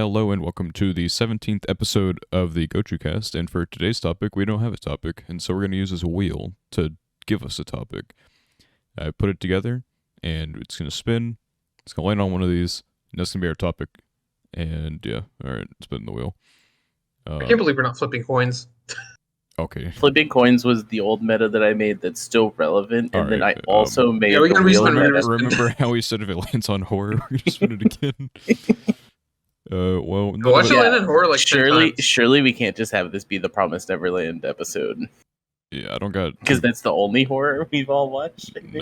Hello and welcome to the 17th episode of the Gochuucast, and for today's topic, we don't have a topic, and so we're going to use this wheel to give us a topic. I put it together, and it's going to spin, it's going to land on one of these, and that's going to be our topic, and yeah, alright, spin the wheel. I can't believe we're not flipping coins. Okay. Flipping coins was the old meta that I made that's still relevant, and then I Alright, also made yeah, we the gotta wheel respin, we gotta meta. respin. Remember how we said if it lands on horror, we're going to spin it again? Well, Go watch it Yeah. land in horror like 10 times. Surely we can't just have this be the Promised Neverland episode, yeah, I don't got... because that's the only horror we've all watched. I think.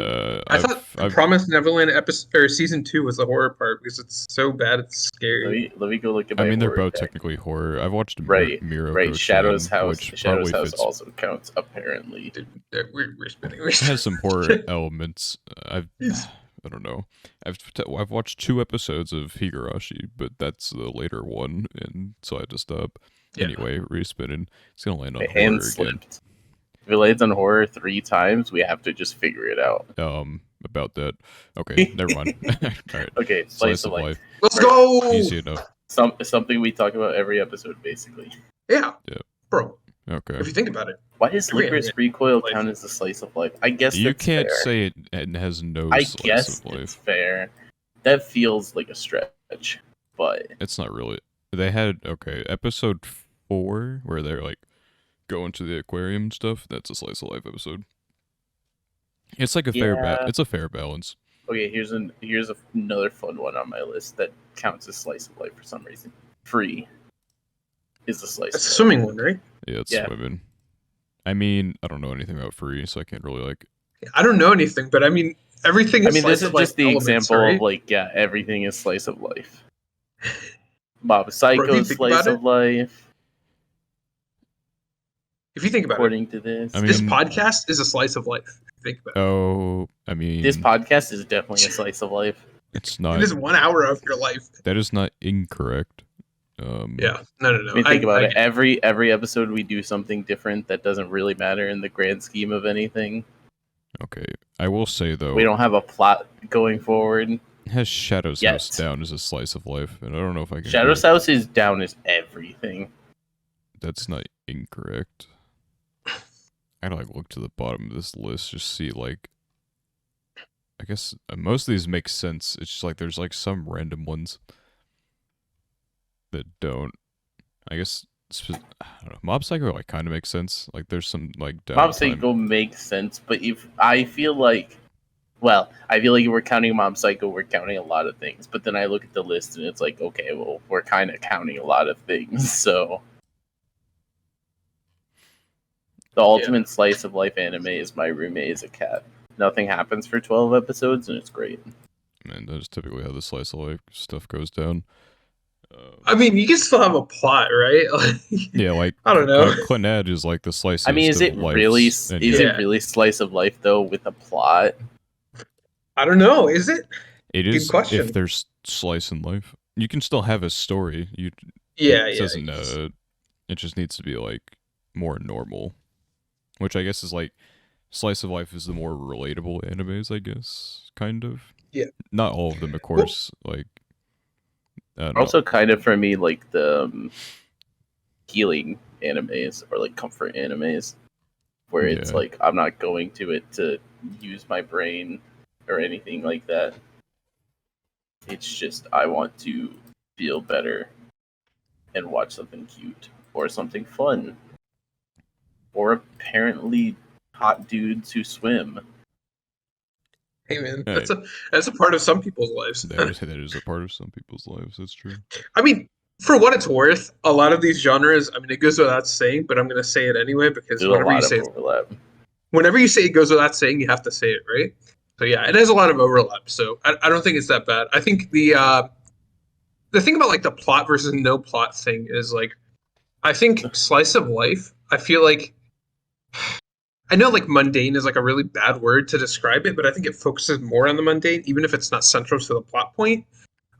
I thought the Promised Neverland episode or season 2 was the horror part because it's so bad it's scary. Let me go look at my I mean, they're horror both deck. technically horror. I've watched Right, Miro Shadow's House. which Shadow's probably House fits. also counts, apparently. Dude, we're spinning. It has some horror elements. I don't know. I've watched 2 episodes of Higurashi, but that's the later one, and so I had to stop. Yeah. Anyway, respinning. It's gonna land on My horror hand again. slipped. If it lands on horror 3 times, we have to just figure it out. About that. Okay, never mind. Alright. Okay, Slice of life. Let's go! Easy enough. Something we talk about every episode, basically. Yeah. Yeah. Bro, Okay. if you think about it. Why does Every Licorice anime Recoil life. count as a slice of life? I guess You that's can't fair. say it has no I slice guess of it's life. fair. That feels like a stretch, but It's not really. They had episode 4 where they're like going to the aquarium and stuff. That's a slice of life episode. It's like a Yeah. it's a fair balance. okay. Here's another fun one on my list that counts as slice of life for some reason. Free is a slice. That's a of life. swimming one, right? Yeah, it's Yeah. swimming. I mean, I don't know anything about free, so I can't really like. I don't know anything, but I mean, everything is I mean, slice this is of life just the elements, example right? of like, yeah, everything is slice of life. Mob Bro, if Psycho you think slice about of life, If you think about it, according to this. I this mean- podcast is a slice of life. If you think about it. Oh, I mean, This podcast is definitely a slice of life. it's not. It is 1 hour of your life. That is not incorrect. Yeah. No. I mean, think about it. Every episode we do something different that doesn't really matter in the grand scheme of anything. Okay, I will say though, We don't have a plot going forward. it has Shadow's Yet. House down as a slice of life, and I don't know if I can. Shadow's House is down as everything. That's not incorrect. I gotta like look to the bottom of this list, just see like. I guess most of these make sense. It's just like there's like some random ones that don't. I guess I don't know. Mob Psycho like kind of makes sense. Like there's some like Mob downtime. Psycho makes sense, but if I feel like if we're counting Mob Psycho, we're counting a lot of things. But then I look at the list and it's like, okay, well, we're kind of counting a lot of things. So the ultimate slice of life anime is My Roommate is a Cat. Nothing happens for 12 episodes, and it's great. Man, that is typically how the slice of life stuff goes down. I mean, you can still have a plot, right? Yeah, like I don't know. Clint Ed is like the slice. I mean, is it really Yeah. slice of life though with a plot? I don't know. Is it? It is question. if there's slice in life. You can still have a story. Yeah. It Yeah. doesn't. It just needs to be like more normal, which I guess is like slice of life is the more relatable animes. I guess kind of. Yeah. Not all of them, of course. Like. I don't know. Also, kind of for me, like the healing animes or like comfort animes, where it's Yeah. like I'm not going to it to use my brain or anything like that. It's just I want to feel better and watch something cute or something fun or apparently hot dudes who swim. Hey man, Hey. that's a part of some people's lives. that is a part of some people's lives. That's true. I mean, for what it's worth, a lot of these genres. I mean, it goes without saying, but I'm going to say it anyway because There's a whenever you lot of say overlap. whenever you say it goes without saying, you have to say it, right? So yeah, it has a lot of overlap. So I don't think it's that bad. I think the thing about like the plot versus no plot thing is like, I think slice of life. I feel like I know like mundane is like a really bad word to describe it, but I think it focuses more on the mundane, even if it's not central to the plot point.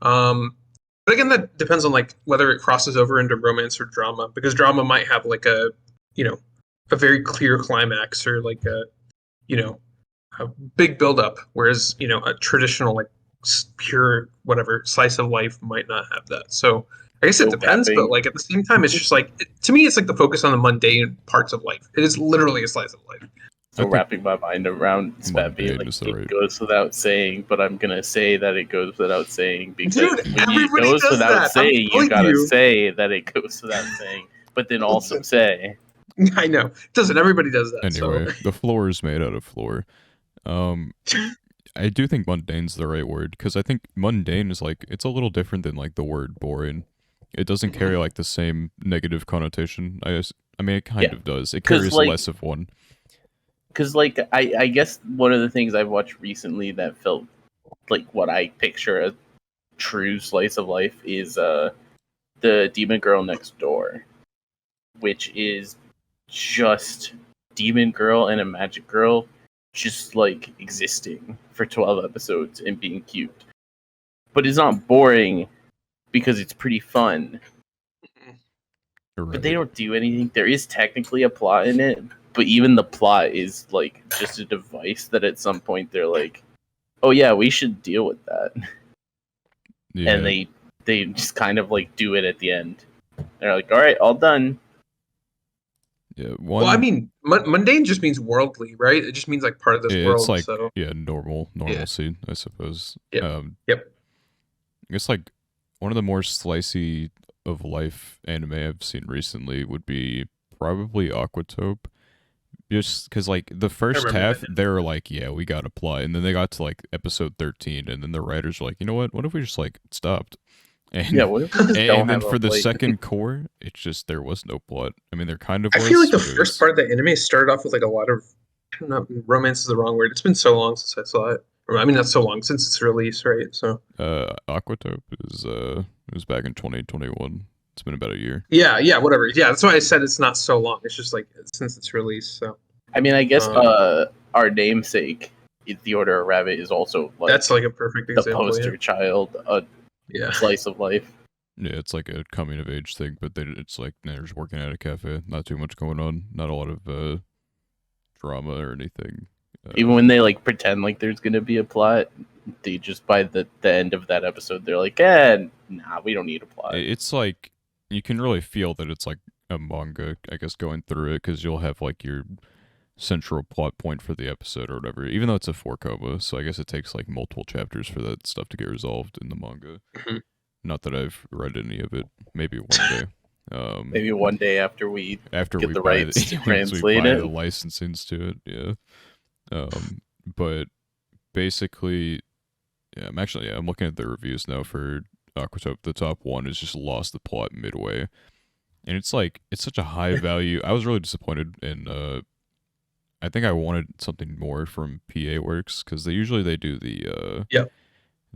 But again, that depends on like whether it crosses over into romance or drama, because drama might have like a very clear climax or like a big buildup, whereas a traditional like pure whatever slice of life might not have that. So I guess it So depends, but wrapping like at the same time, it's just like to me, it's like the focus on the mundane parts of life. It is literally a slice of life. I so think wrapping my mind around Spat being mundane like is the it right. goes without saying, but I'm gonna say that it goes without saying because Dude, when it everybody goes does without that. I'm saying, you telling gotta you. say that it goes without saying, but then also Listen, say. I know. Doesn't everybody does that? So Anyway, the floor is made out of floor. Um, I do think mundane's the right word because I think mundane is like it's a little different than like the word boring. It doesn't carry like the same negative connotation. I mean, it kind Yeah, of does. It because carries like less of one. because like I guess one of the things I've watched recently that felt like what I picture a true slice of life is the Demon Girl Next Door, which is just Demon Girl and a Magic Girl just like existing for 12 episodes and being cute. But it's not boring because it's pretty fun. But they Right. don't do anything. There is technically a plot in it, but even the plot is like just a device that at some point they're like, "Oh yeah, we should deal with that." And Yeah. they just kind of like do it at the end. They're like, "All right, all done." Yeah. well, I One. mean, mundane just means worldly, right? It just means like part of this It's world. like So yeah, normalcy, I suppose. yep, yep. I guess like one of the more slicey of life anime I've seen recently would be probably Aquatope. Just because like the I first remember half that. they were like, yeah, we got to plot, and then they got to like episode 13, and then the writers were like, you know what if we just like stopped, Yeah, and what if we just don't and then have a for the plate? second core, it's just there was no plot. I mean, there kind of I feel like was, the but it first was part of the anime started off with like a lot of, I don't know, romance is the wrong word. It's been so long since I saw it. Or, I mean, not so long since its release, right? So Aquatope is it was back in 2021. It's been about a year. yeah, yeah, whatever. Yeah, that's why I said it's not so long. It's just like since its release. So I mean, I guess um, our namesake, The Order of Rabbit, is also that's like like a perfect the example. Yeah, poster child, a yeah. slice of life. Yeah, it's like a coming of age thing, but it's like they're just working at a cafe. Not too much going on. Not a lot of drama or anything. Even when they like pretend like there's gonna be a plot, they just by the end of that episode, they're like, nah, we don't need a plot." It's like you can really feel that it's like a manga, I guess, going through it because you'll have like your central plot point for the episode or whatever. Even though it's a 4 koma, so I guess it takes like multiple chapters for that stuff to get resolved in the manga. Mhm. Not that I've read any of it. Maybe one day. Maybe one day after we After get we the buy rights to once we translate buy it. the licensings to it, yeah. But basically, yeah, I'm looking at the reviews now for Aquatope. The top one is just lost the plot midway, and it's like it's such a high value. I was really disappointed in. I think I wanted something more from PA Works because they do the Yep.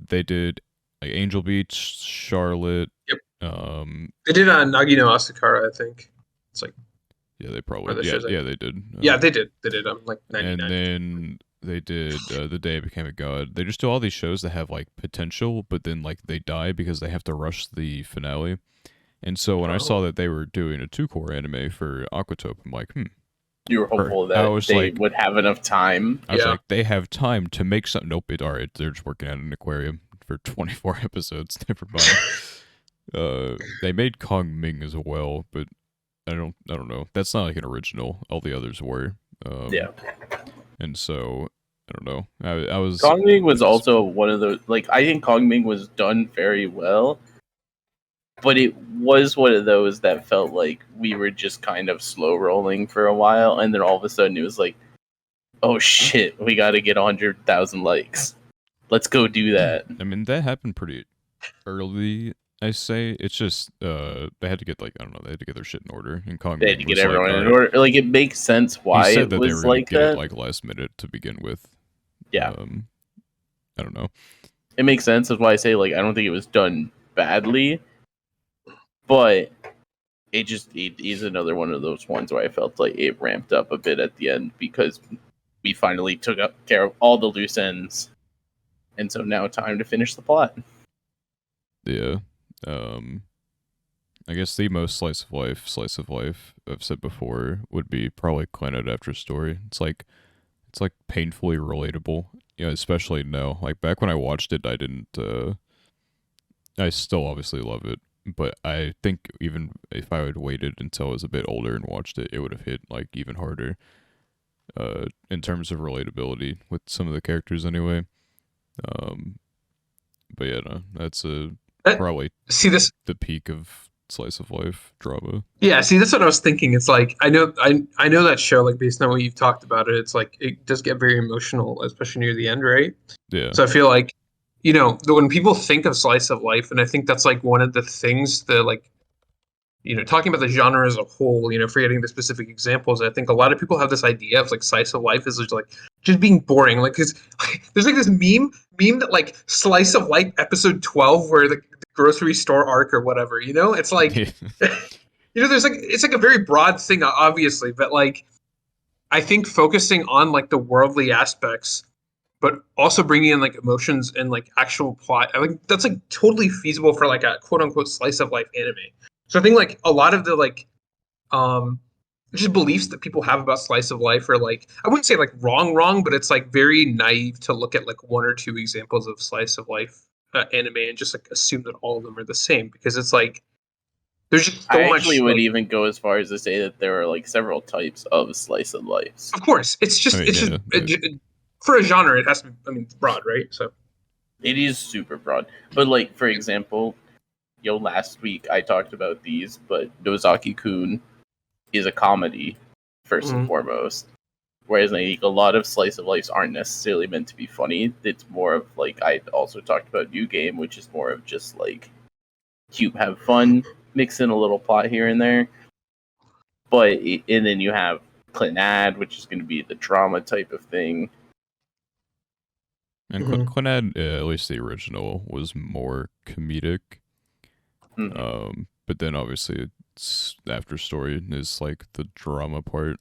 they did like Angel Beach, Charlotte. Yep. Um, They did Nagino Asakara, I think. It's like yeah, they one probably of the shows. yeah they did. Yeah, they did. They did. I'm like And 99. then they did The Day I Became a God. They just do all these shows that have like potential, but then like they die because they have to rush the finale. And so when I saw Oh. that they were doing a 2 core anime for Aquatope, I'm like, You were hopeful I that was they like, would have enough time. Yeah. they have time to make something. Nope, alright. They're just working at an aquarium for 24 episodes. Never mind. They made Kong Ming as well, but I don't know. That's not like an original. All the others were. Yeah, And so I don't know. I was Kong Ming was just also one of those. Like, I think Kong Ming was done very well, but it was one of those that felt like we were just kind of slow rolling for a while, and then all of a sudden it was like, oh shit, we got to get 100,000 likes. Let's go do that. I mean, that happened pretty early. I say it's just they had to get like I don't know, they had to get their shit in order. And Kong They had to Ming get was like, everyone all in right. order. Like, it makes sense He why said it that they were was gonna like get it that. like last minute to begin with. Yeah, I don't know. it makes sense. That's why I say, like, I don't think it was done badly, but it is another one of those ones where I felt like it ramped up a bit at the end because we finally took up care of all the loose ends, and so now time to finish the plot. Yeah. I guess the most slice of life I've said before would be probably Planet After Story. It's like painfully relatable. You know, especially now. Like back when I watched it, I didn't I still obviously love it. but I think even if I had waited until I was a bit older and watched it, it would have hit like even harder. In terms of relatability with some of the characters, anyway. Um, but yeah, no, that's That, probably see this. the peak of slice of life drama. Yeah, see, that's what I was thinking. It's like I know that show, like based on what you've talked about it, it's like it does get very emotional, especially near the end, right? Yeah, So I feel like, when people think of slice of life, and I think that's like one of the things that like, talking about the genre as a whole, forgetting the specific examples, I think a lot of people have this idea of like slice of life is just being boring. Like, cause there's like this meme that like slice of life episode 12 where the grocery store arc or whatever, it's like, there's like, it's like a very broad thing, obviously, but like, I think focusing on like the worldly aspects, but also bringing in like emotions and like actual plot, I think that's like totally feasible for like a quote unquote slice of life anime. So I think like a lot of the like um just beliefs that people have about slice of life are like, I wouldn't say like wrong, but it's like very naive to look at like one or two examples of slice of life anime and just like assume that all of them are the same, because it's like there's just so I actually much would like, even go as far as to say that there are like several types of slice of life. of course I mean, it's just for a genre it has to be, I mean, it's broad, right? So It is super broad. But like for example, last week I talked about these, but Nozaki Kun is a comedy first and mhm. foremost. Whereas like a lot of slice of lives aren't necessarily meant to be funny. It's more of like I also talked about New Game, which is more of just like cute, have fun, mix in a little plot here and there. And then you have Clinad, which is going to be the drama type of thing. and Mhm. Clannad, at least the original, was more comedic. But then obviously its after story is like the drama part.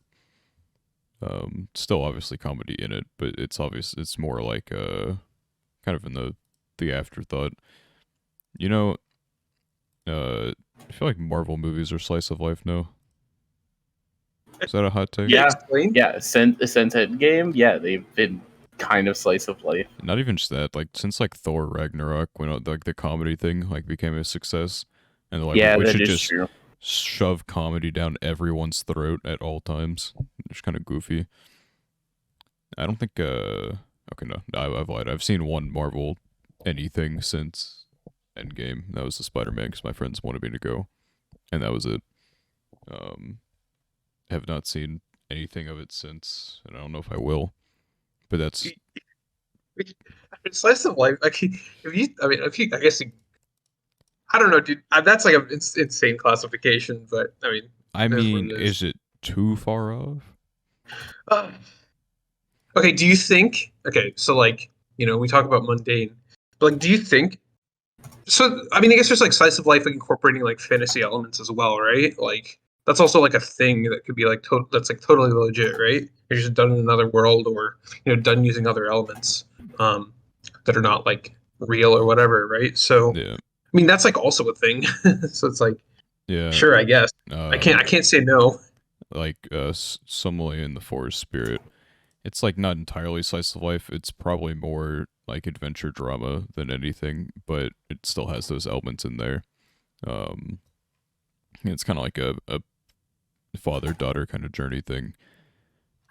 Still obviously comedy in it, but it's more like kind of in the afterthought. You know, I feel like Marvel movies are slice of life now. Is that a hot take? Yeah, Explain. yeah. Since Endgame, yeah, they've been kind of slice of life. Not even just that. Like since like Thor Ragnarok, when like the comedy thing like became a success, and they're like Yeah, we that should is just true. shove comedy down everyone's throat at all times. It's kind of goofy. I don't think. Okay, no, I've lied. I've seen one Marvel anything since Endgame. That was the Spider-Man because my friends wanted me to go, and that was it. Um, have not seen anything of it since, and I don't know if I will. But that's Slice of life. Like, if you, I mean, if you, I guess, I don't know, dude. That's like an insane classification, but I mean, I it is what mean, it is. is it too far off? Uh, okay, do you think? Okay, so like, we talk about mundane, but like, do you think? So, I mean, I guess there's like slice of life like, incorporating like fantasy elements as well, right? Like, that's also like a thing that could be like that's like totally legit, right? You're just done in another world, or done using other elements um, that are not like real or whatever, right? So, Yeah, I mean, that's like also a thing. So it's like, yeah. sure, I guess. I Um, can't say no. like Somali in the Forest Spirit. It's like not entirely slice of life. It's probably more like adventure drama than anything, but it still has those elements in there. Um, it's kind of like a father daughter kind of journey thing.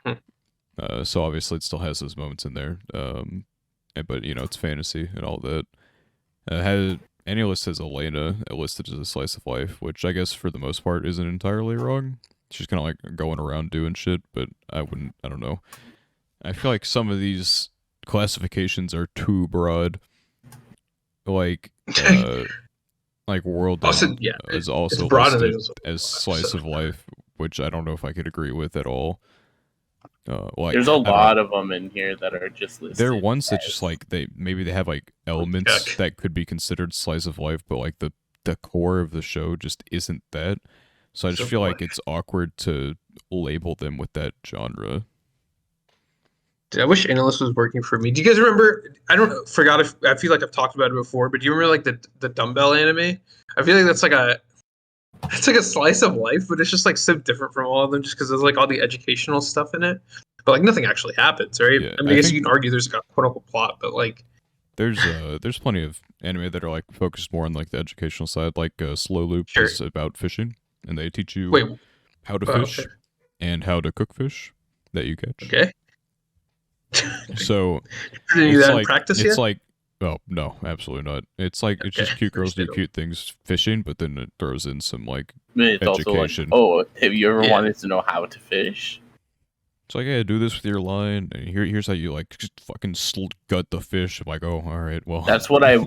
Hmm. So obviously it still has those moments in there. But it's fantasy and all that. Had any list has Elena listed as a slice of life, which I guess for the most part isn't entirely wrong. She's kind of like going around doing shit, but I wouldn't. I don't know. I feel like some of these classifications are too broad. Like, like World Also, End yeah, is it's also broad and listed there's as so slice of life, which I don't know if I could agree with at all. There's a I don't know. lot of them in here that are just There are listed ones that just as like they have like elements check. that could be considered slice of life, but like the core of the show just isn't that. So I just So feel what? like it's awkward to label them with that genre. Dude, I wish Analyst was working for me. Do you guys remember? I don't forgot if I feel like I've talked about it before, but do you remember like the dumbbell anime? I feel like that's like a slice of life, but it's just like so different from all of them, just because there's like all the educational stuff in it, but like nothing actually happens, right? Yeah, I mean, I I guess think you can argue there's like a quote unquote plot, but like, there's plenty of anime that are like focused more on like the educational side. Like Slow Loop Sure. is about fishing, and they teach you Wait. how to Oh, okay. fish and how to cook fish that you catch. Okay. So Did you do that in practice it's yet? like oh no, absolutely not. It's like it's Okay. just cute girls do Understandable. cute things fishing, but then it throws in some like But it's also like, education. oh, have you ever Yeah. wanted to know how to fish? It's like, yeah, do this with your line, and here's how you like just fucking gut the fish. I'm like, oh, all right, well, That's what I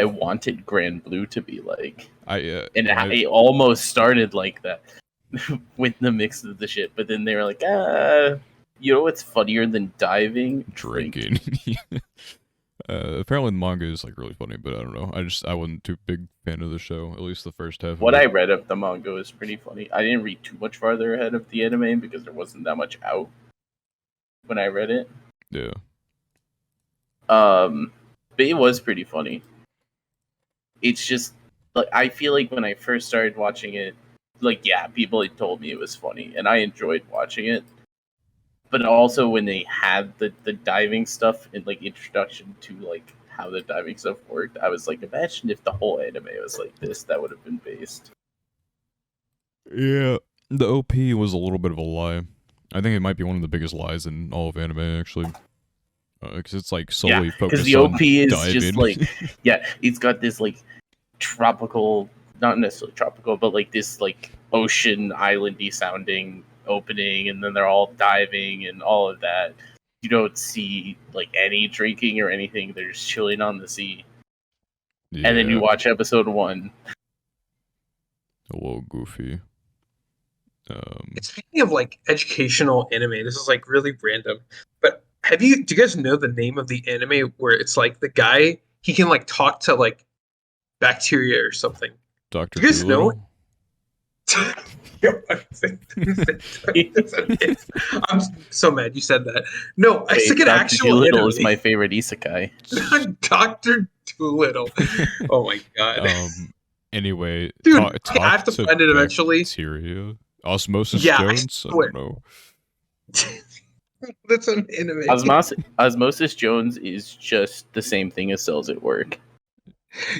wanted Grand Blue to be like, and I it almost started like that with the mix of the shit. But then they were like, you know what's funnier than diving? drinking. Apparently the manga is like really funny, but I don't know. I wasn't too big fan of the show. At least the first half What of I it. read of the manga was pretty funny. I didn't read too much farther ahead of the anime because there wasn't that much out when I read it. Yeah. But it was pretty funny. It's just like I feel like when I first started watching it, like yeah, people had told me it was funny, and I enjoyed watching it. But also when they had the diving stuff and like introduction to like how the diving stuff worked, I was like, imagine if the whole anime was like this, that would have been based. Yeah. The OP was a little bit of a lie. I think it might be one of the biggest lies in all of anime, actually. Because it's like solely Because focused the on OP is diving. just like yeah, it's got this like tropical, not necessarily tropical, but like this like ocean islandy sounding opening, and then they're all diving and all of that. You don't see like any drinking or anything. They're just chilling on the sea. Yeah. And then you watch episode 1. A little goofy. Speaking of like educational anime, this is like really random. But do you guys know the name of the anime where it's like the guy he can like talk to like bacteria or something? Dr. Do you guys know? Dolittle? Yo, I'm so mad you said that. No, it's like an Dr. actual Dolittle anime. is my favorite isekai. Doctor Doolittle. Oh my god, Anyway, dude! talk Okay, I have to to find it eventually. bacteria. Osmosis Yeah, I Jones? I swear. don't know. That's an anime. Osmosis Jones is just the same thing as Cells at Work.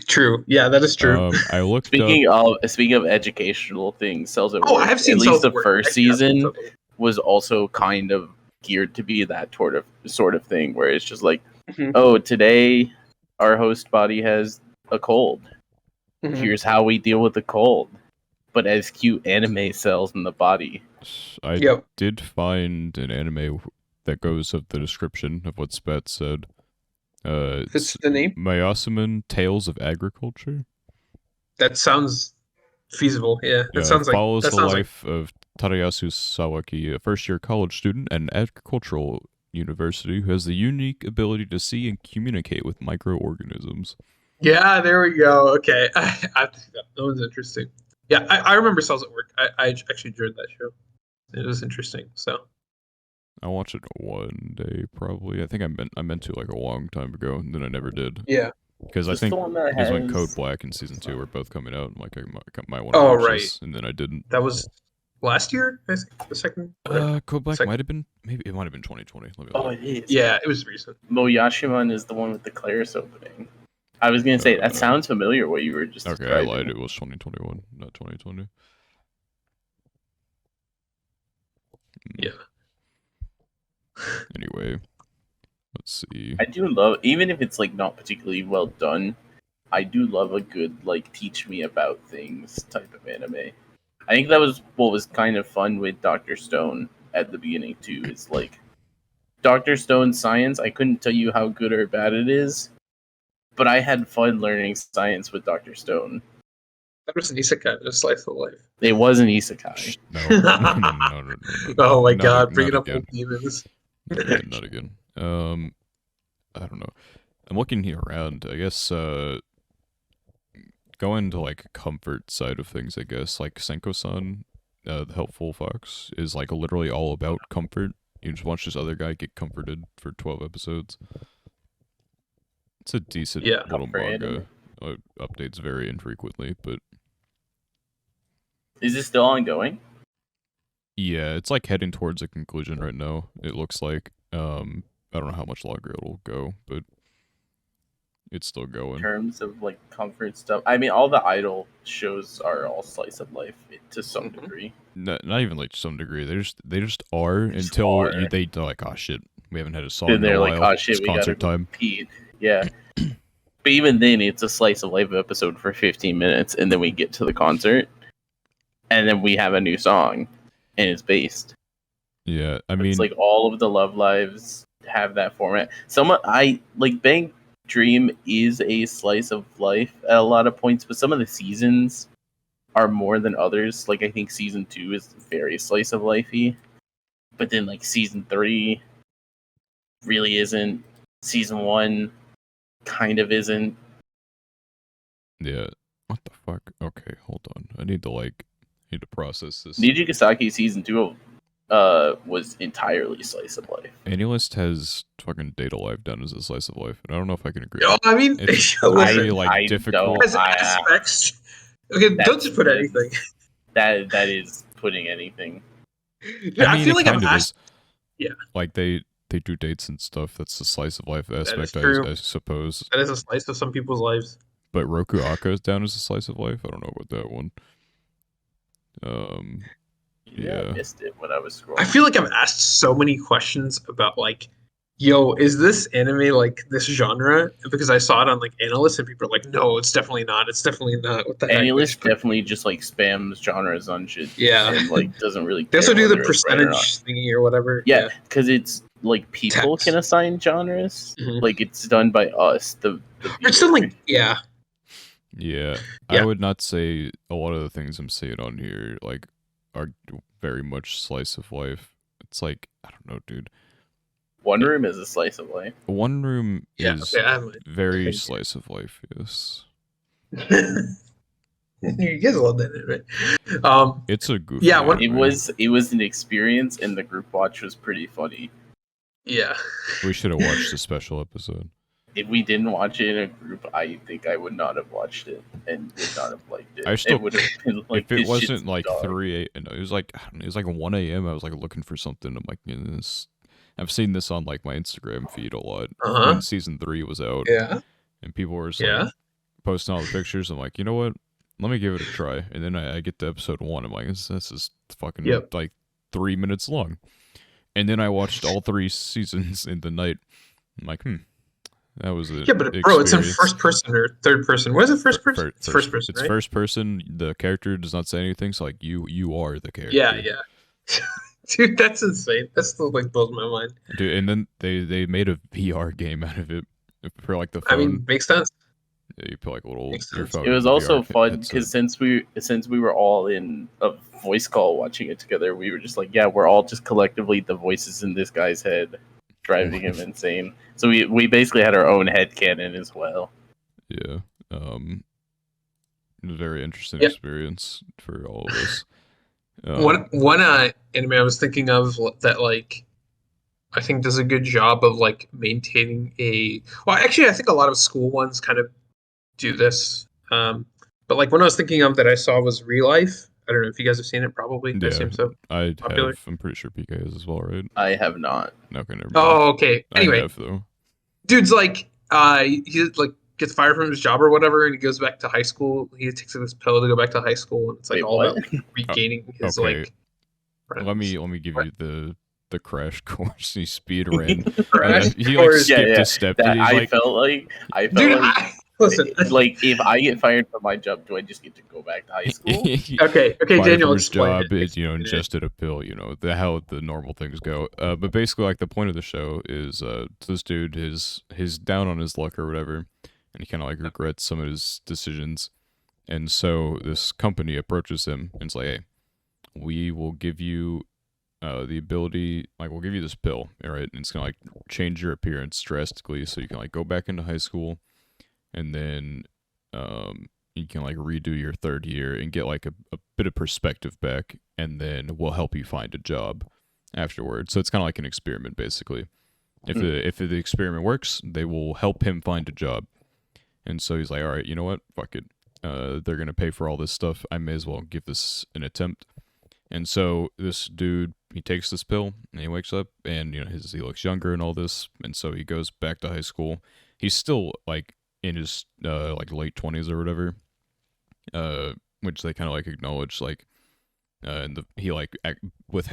True. Yeah, that is true. I looked up. Speaking of educational things, Cells at Work. I have seen at Cells least at the Work. first Actually, I've seen season Cells at Work. was also kind of geared to be that sort of thing, where it's just like, Mhm. oh, today our host body has a cold. Mhm. Here's how we deal with the cold, but as cute anime cells in the body. I Yep. did find an anime that goes of the description of what Spat said. That's the name. Mayasaman Tales of Agriculture. That sounds feasible. Yeah, that It sounds like follows that the sounds like life of Tadayasu Sawaki, a first-year college student at an agricultural university who has the unique ability to see and communicate with microorganisms. yeah. There we go. Okay, I have to see that. That one's interesting. Yeah, I remember Cells at Work. I actually enjoyed that show. It was interesting. So I'll watch it one day, probably. I think I meant to like a long time ago, and then I never did. yeah. Because I Just think the one that because when has- Code Black and Season 2 were both coming out, I'm like, I might want to Oh, watch right. this, and then I didn't. That was last year. I think the second. Code Black Second. might have been, maybe it might have been 2020. Let me Oh, look. it is. Yeah, it was recent. Moyashiman is the one with the Claris opening. I was gonna say that Uh, sounds familiar. What you were just Okay, I describing. lied. It was 2021, not 2020. Yeah. Anyway, let's see. I do love, even if it's like not particularly well done, I do love a good like teach me about things type of anime. I think that was what was kind of fun with Doctor Stone at the beginning too. It's like Doctor Stone's science. I couldn't tell you how good or bad it is, but I had fun learning science with Doctor Stone. That was an isekai, a slice of life. It was an isekai. No, no. Oh my Not god, not bringing up again. old demons. Not again. I don't know. I'm looking here around. I guess going to like comfort side of things. I guess like Senko-san, the helpful fox, is like literally all about comfort. You just watch this other guy get comforted for 12 episodes. It's a decent Yeah. little Comfort manga. Updates very infrequently, but Is it still ongoing? yeah, it's like heading towards a conclusion right now. It looks like. I don't know how much longer it'll go, but It's still going. terms of like comfort stuff. I mean, all the idol shows are all slice of life to some Mhm. degree. Not even like to some degree. They just are Just until are. they're like, oh shit, we haven't had a song Then in a they're like, while. oh shit, It's we gotta concert time. compete. Yeah. But even then, it's a slice of life episode for 15 minutes, and then we get to the concert, and then we have a new song, and it's based. Yeah, I It's mean, like all of the Love Lives have that format. I like Bang Dream is a slice of life at a lot of points, but some of the seasons are more than others. Like I think season 2 is very slice of lifey, but then like season 3 really isn't. Season 1 kind of isn't. yeah. What the fuck? Okay, hold on. I need to process this. Nijigasaki season 2 was entirely slice of life. AniList has fucking Data Life done as a slice of life, and I don't know if I can agree. Oh, I mean, It's listen, very like I difficult. don't- as aspects. Okay, don't just put That's- anything. That is putting anything. Dude, I mean, feel it like I'm kind of asked. is. Yeah. Like they do dates and stuff. That's the slice of life aspect, true. I suppose. That is a slice of some people's lives. But Roku Aka is down as a slice of life. I don't know about that one. Yeah, Yeah. I missed it when I was scrolling. I feel like I'm asked so many questions about like, yo, is this anime like this genre? Because I saw it on like analysts and people are like, no, it's definitely not. It's definitely not. What the heck? AniList definitely just like spams genres on shit. Yeah. And like doesn't really They also care do the whether it's right or not. percentage thingy or whatever. Yeah, because it's like people Tax. can assign genres. Mhm. Like it's done by us. The It's still like, yeah. Yeah. Yeah. I would not say a lot of the things I'm saying on here like are very much slice of life. It's like, I don't know, dude. One Room is a slice of life. One Room Yeah. is Okay, I'm very Thank you. slice of life, yes. You guys love that anime. It's a goofy Yeah, what- It anime. was an experience, and the group watch was pretty funny. Yeah. We should have watched the special episode. If we didn't watch it in a group, I think I would not have watched it and would not have liked it. I still- it would have been like if it this shit's wasn't like dog. 3 no, it was like, I don't know, it was like 1 a.m. I was like looking for something. I'm like, this. I've seen this on like my Instagram feed a lot Uh-huh. when season 3 was out, Yeah. and people were just Yeah. like posting all the pictures. I'm like, you know what? Let me give it a try. And then I get to episode 1. I'm like, this is fucking Yep. like 3 minutes long. And then I watched all 3 seasons in the night. I'm like, that was a Yeah, but bro, it's in experience. first person or third person. What is it? First person? It's first person, It's right? first person. The character does not say anything. So like you are the character. Yeah, yeah. Dude, that's insane. That still like blows my mind. Dude, and then they made a VR game out of it for like the phone. I mean, makes sense. Yeah, you put like a little Makes your sense. phone. It was with a also VR fun headset. because since we were all in a voice call watching it together, we were just like, yeah, we're all just collectively the voices in this guy's head, driving him insane. So we basically had our own headcanon as well. Yeah. It was a very interesting Yeah. experience for all of us. One anime I was thinking of that like I think does a good job of like maintaining a well actually I think a lot of school ones kind of do this. But like one I was thinking of that I saw was Real Life. I don't know if you guys have seen it probably. I Yeah, assume so. I Popular. have. I'm pretty sure PK is as well, right? I have not. Okay, never mind. Oh, okay. Anyway, I have though. dude's like he like gets fired from his job or whatever and he goes back to high school. He takes this pill to go back to high school and it's like Wait, all what? about like, regaining his Okay. like Let me give you the crash course. He speed ran. Crash He like course. skipped Yeah, a step. That He's I like, felt like Dude, listen. like if I get fired from my job, do I just get to go back to high school? Okay, fired Daniel, from his explain job, it. it, ingested a pill, how the normal things go. But basically, like, the point of the show is this dude is down on his luck or whatever, and he kind of like regrets some of his decisions, and so this company approaches him and it's like, hey, we will give you the ability, like, we'll give you this pill, all right, and it's gonna like change your appearance drastically, so you can like go back into high school, and then you can like redo your third year and get like a bit of perspective back, and then we'll help you find a job afterwards. So it's kind of like an experiment, basically. If the experiment works, they will help him find a job. And so he's like, all right, you know what? Fuck it. They're gonna pay for all this stuff. I may as well give this an attempt. And so this dude, he takes this pill and he wakes up, and he looks younger and all this, and so he goes back to high school. He's still like in his like late 20s or whatever, which they kind of like acknowledge like. And he like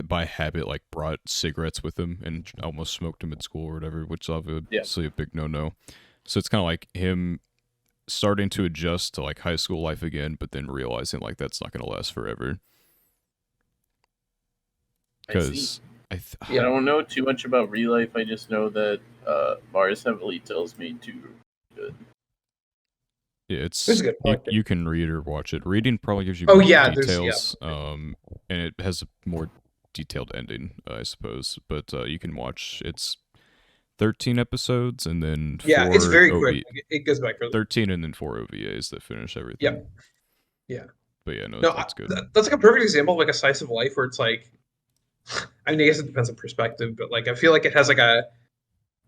by habit like brought cigarettes with him and almost smoked them at school or whatever, which is obviously a big no. So it's kind of like him starting to adjust to like high school life again, but then realizing like that's not going to last forever. Because I don't know too much about real life. I just know that Mars heavily tells me to good. Yeah, it's you can read or watch it. Reading probably gives you more details, and it has a more detailed ending, I suppose. But you can watch. It's 13 episodes, and then it's very quick. It goes back 13, and then 4 OVAs that finish everything. Yep. Yeah. But yeah, no, that's good. That's like a perfect example of like a slice of life where it's like, I mean, I guess it depends on perspective, but like I feel like it has like I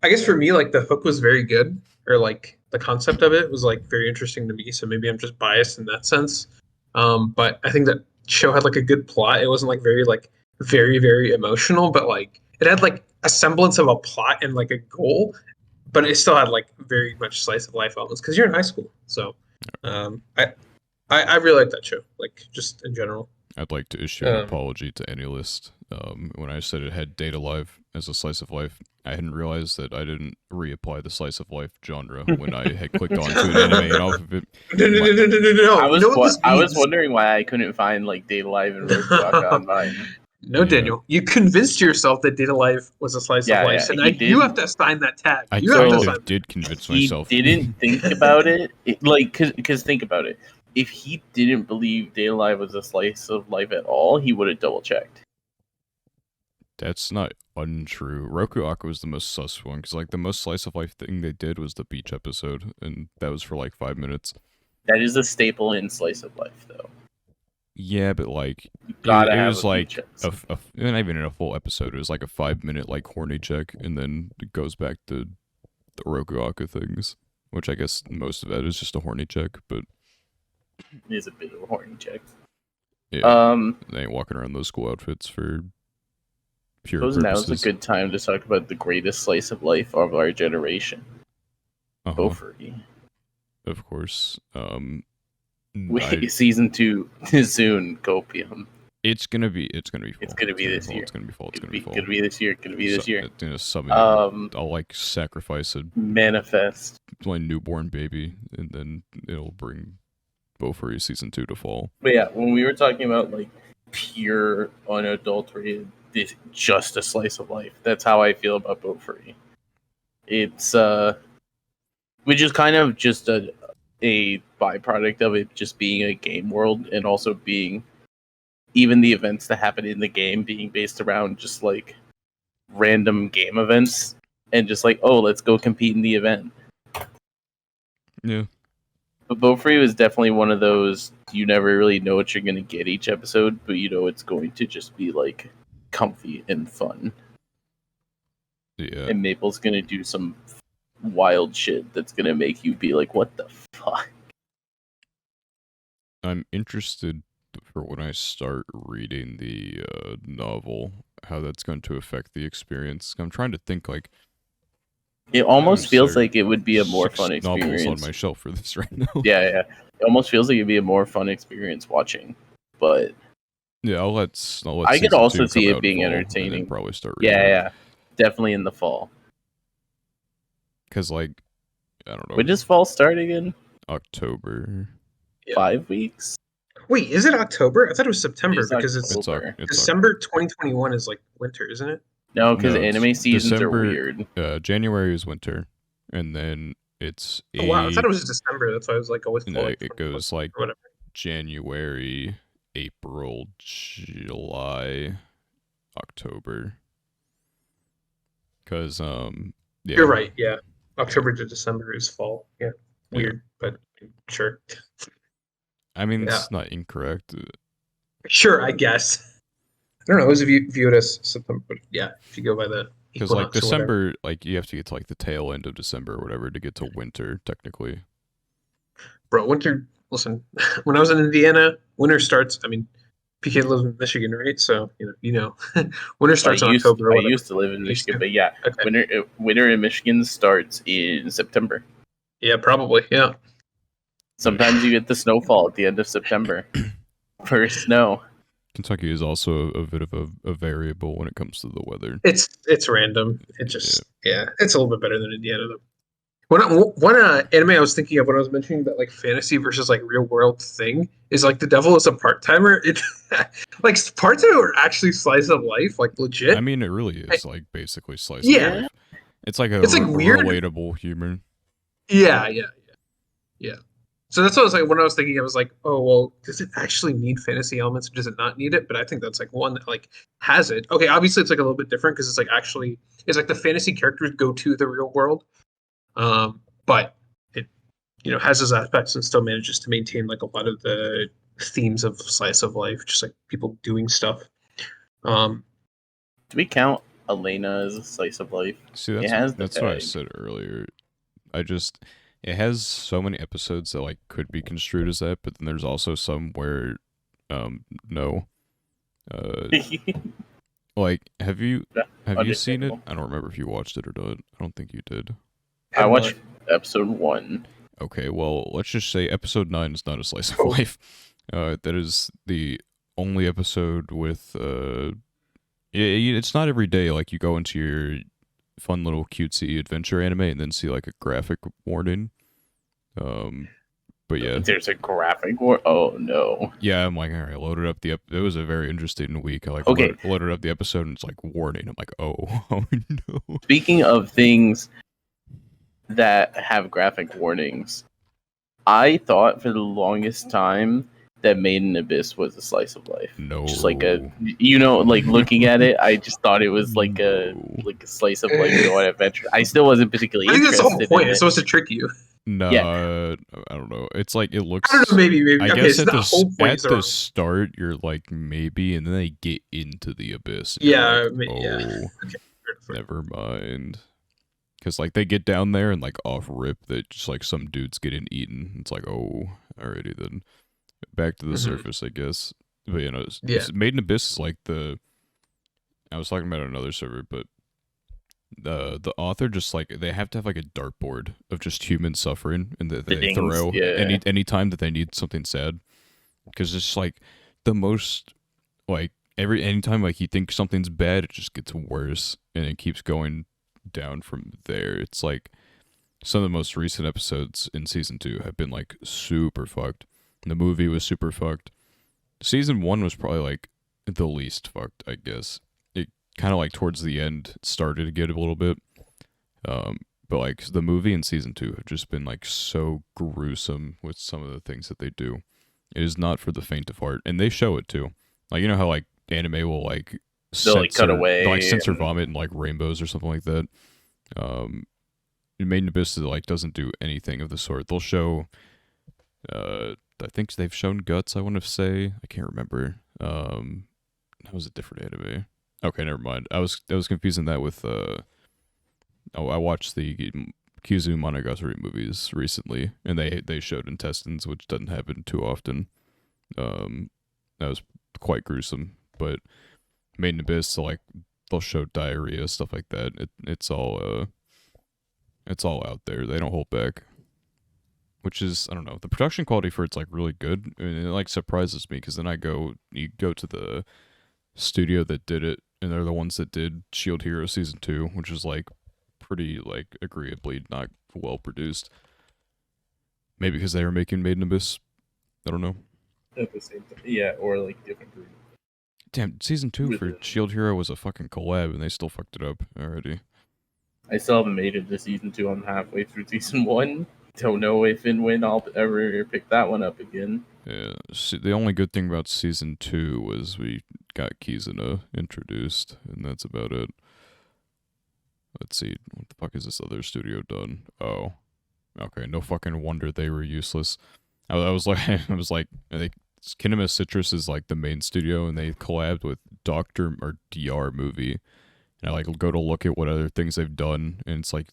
guess for me, like the hook was very good, or like the concept of it was like very interesting to me. So maybe I'm just biased in that sense. But I think that show had like a good plot. It wasn't like very, very emotional, but like it had like a semblance of a plot and like a goal, but it still had like very much slice of life elements because you're in high school. So I really like that show, like just in general. I'd like to issue an apology to AnyList. When I said it had Data Live as a slice of life, I hadn't realized that I didn't reapply the slice of life genre when I had clicked onto an anime and off of it. No. I was wondering why I couldn't find like Data Live and Recoil online. No, Daniel, you convinced yourself that Data Life was a slice of life, and you have to assign that tag. I did convince myself. He didn't think about it, because think about it. If he didn't believe Data Live was a slice of life at all, he would have double checked. That's not untrue. Recoil was the most sus one, because like the most slice of life thing they did was the beach episode, and that was for like 5 minutes. That is a staple in slice of life, though. Yeah, but like it was like not even in a full episode. It was like a 5-minute like horny check, and then it goes back to the Rokuaka things, which I guess most of that is just a horny check, but it is a bit of a horny check. Yeah, they ain't walking around those school outfits for pure purposes. Now's a good time to talk about the greatest slice of life of our generation. Bofuri. Of course. Season 2 soon. Copium. It's gonna be fall. It's gonna be this year. It's gonna be fall. It's gonna be this year. I'll like sacrifice a manifest my newborn baby, and then it'll bring Bofuri season 2 to fall. But yeah, when we were talking about like pure unadulterated, just a slice of life. That's how I feel about Bofuri. It's which is kind of just a byproduct of it just being a game world, and also being even the events that happen in the game being based around just like random game events, and just like, oh, let's go compete in the event. Yeah. But Bofuri was definitely one of those, you never really know what you're going to get each episode, but you know it's going to just be like comfy and fun. Yeah. And Maple's going to do some wild shit that's going to make you be like, what the fuck? I'm interested for when I start reading the novel, how that's going to affect the experience. I'm trying to think like, it almost feels like it would be a more fun experience. Novels on my shelf for this right now. Yeah. It almost feels like it'd be a more fun experience watching, but yeah, I'll let I could also see it being entertaining. Probably start reading. Yeah, definitely in the fall. Because like, I don't know. When does fall start again? October. 5 weeks. Wait, is it October? I thought it was September because it's December October. 2021 is like winter, isn't it? No, because anime seasons are weird. January is winter, and then it's wow, I thought it was December. That's why I was like always. No, it goes like January, April, July, October. Because yeah. You're right. Yeah, October to December is fall. Yeah, weird, but sure. I mean, it's not incorrect. Sure, I guess. I don't know. It was viewed as September, but yeah, if you go by that. Because like December, like you have to get to like the tail end of December or whatever to get to winter, technically. Bro, winter. Listen, when I was in Indiana, winter starts. I mean, PK lives in Michigan, right? So you know, winter starts in October. I used to live in Michigan, but yeah, okay. Winter in Michigan starts in September. Yeah, probably. Yeah. Sometimes you get the snowfall at the end of September for snow. Kentucky is also a bit of a variable when it comes to the weather. It's random. It just it's a little bit better than Indiana though. One anime I was thinking of when I was mentioning that like fantasy versus like real world thing is like the devil is a part timer. It like part timer are actually slice of life, like I legit. mean, it really is like basically slice of Yeah, life. It's like a it's like weird. relatable humor. Yeah. So that's what I was like when I was thinking. I was like, oh well, does it actually need fantasy elements or does it not need it? But I think that's like one that like has it. Okay, obviously it's like a little bit different because it's like actually it's like the fantasy characters go to the real world, but it has those aspects and still manages to maintain like a lot of the themes of slice of life, just like people doing stuff. Um, Do we count Elena as a slice of life? See, It has the that's what I tag. said earlier. It has so many episodes that like could be construed as that, but then there's also some where no. Uh like have you seen it? Understandable. I don't remember if you watched it or not. I don't think you did. I watched episode 1. Okay, well, let's just say episode 9 is not a slice of life. That is the only episode with it's not every day like you go into your fun little cutesy adventure anime and then see like a graphic warning. But yeah. There's a graphic war. Oh no. Yeah, I'm like, all right, loaded up it was a very interesting week. I like Okay. loaded up the episode and it's like warning. I'm like, oh, oh no. Speaking of things that have graphic warnings, I thought for the longest time that Made in Abyss was a slice of life. No. Just like like looking at it, I just thought it was like a slice of life adventure. I still wasn't particularly I think that's the whole interested point. in It's it. supposed to trick you. No, Yeah. I don't know. It's like it looks. I don't know. Maybe. I Okay, guess so at the whole point at is the start you're like maybe, and then they get into the abyss. And yeah, you're like, yeah. oh, Okay. never mind. Because like they get down there and like off rip, that just like some dude's getting eaten. It's like, oh, alrighty then, back to the surface, I guess. But Made in Abyss is like the. I was talking about another server, but the author just like they have to have like a dartboard of just human suffering and that they throw any time that they need something sad, because it's like the most like anytime like you think something's bad, it just gets worse and it keeps going down from there. It's like some of the most recent episodes in season 2 have been like super fucked. The movie was super fucked. Season 1 was probably like the least fucked, I guess. Kind of like towards the end started to get a little bit, but like the movie and season 2 have just been like so gruesome with some of the things that they do. It is not for the faint of heart, and they show it too. Like you know how like anime will like censor, like cut away, like censor vomit and like rainbows or something like that. Made in Abyss like doesn't do anything of the sort. They'll show, I think they've shown guts. I want to say I can't remember. That was a different anime. Okay, never mind. I was confusing that with I watched the Kyuzu Monogatari movies recently, and they showed intestines, which doesn't happen too often. That was quite gruesome. But Made in Abyss, so like they'll show diarrhea, stuff like that. It's all out there. They don't hold back. Which is, I don't know, the production quality for it's like really good, and it like surprises me because then you go to the studio that did it, and they're the ones that did Shield Hero Season 2, which is like pretty like agreeably not well produced. Maybe because they were making Made in Abyss. I don't know. At the same time. Yeah, or like different group. Damn, Season 2 for Shield Hero was a fucking collab, and they still fucked it up already. I still haven't made it to Season 2. I'm halfway through Season 1. Don't know if and when I'll ever pick that one up again. Yeah, the only good thing about Season 2 was we got Kizuna introduced, and that's about it. Let's see, what the fuck is this other studio done? Oh, okay, no fucking wonder they were useless. I was like, Kinema Citrus is like the main studio, and they collabed with DR Movie, and I like go to look at what other things they've done, and it's like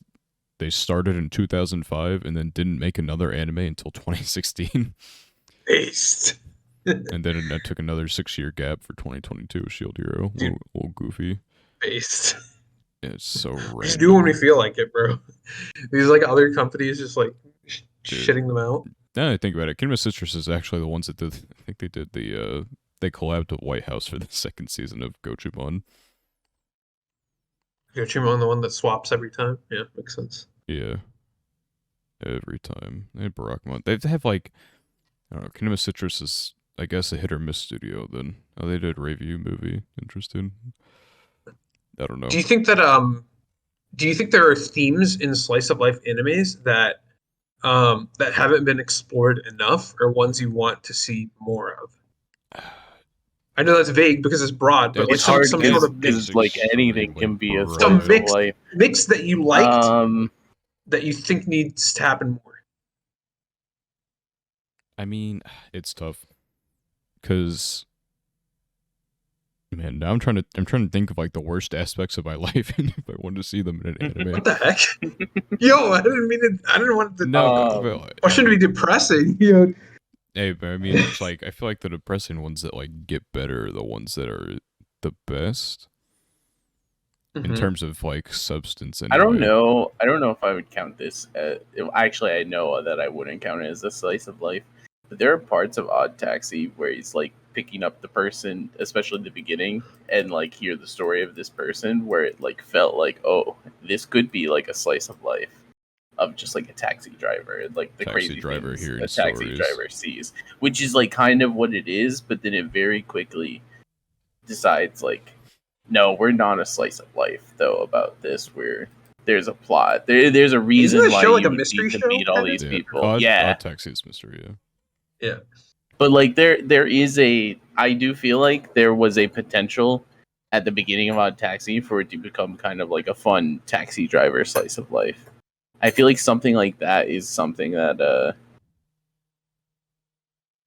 they started in 2005 and then didn't make another anime until 2016. Based. And then it took another 6-year gap for 2022 with Shield Hero. A little goofy. Based. Yeah, it's so random. Just do when we feel like it, bro. These like other companies just like Dude. shitting them out. Now that I think about it, Kingdom of Citrus is actually the ones that did. I think they did the. They collabed with White House for the second season of Gochumon. Gochuucast, the one that swaps every time. Yeah, makes sense. Yeah. Every time. They had Barackmon. They have like. I don't know. Kingdom of Citrus is, I guess, a hit or miss studio then. Oh, they did Review movie. Interesting. I don't know. Do you think that there are themes in slice of life animes that that haven't been explored enough, or ones you want to see more of? I know that's vague because it's broad, but like It's hard some sort of because like anything can be a Some slice of life. mix that you liked Um, that you think needs to happen more. I mean, it's tough. Cause man, now I'm trying to think of like the worst aspects of my life and if I wanted to see them in an anime. What the heck? Yo, I didn't want the question to be depressing. Hey, but I mean, it's like I feel like the depressing ones that like get better are the ones that are the best in terms of like substance. Anyway. I don't know if I would count this. Actually, I know that I wouldn't count it as a slice of life. But there are parts of Odd Taxi where he's like picking up the person, especially the beginning, and like hear the story of this person, where it like felt like, oh, this could be like a slice of life of just like a taxi driver, and like the taxi crazy driver things hearing a taxi stories. driver sees, which is like kind of what it is. But then it very quickly decides like, no, we're not a slice of life though about this. There's a plot. There's a reason Isn't the why show like you a would mystery need to show, meet all kind of? these people. Odd Taxi is mystery, Yeah. But like there is I do feel like there was a potential at the beginning of Odd Taxi for it to become kind of like a fun taxi driver slice of life. I feel like something like that is something that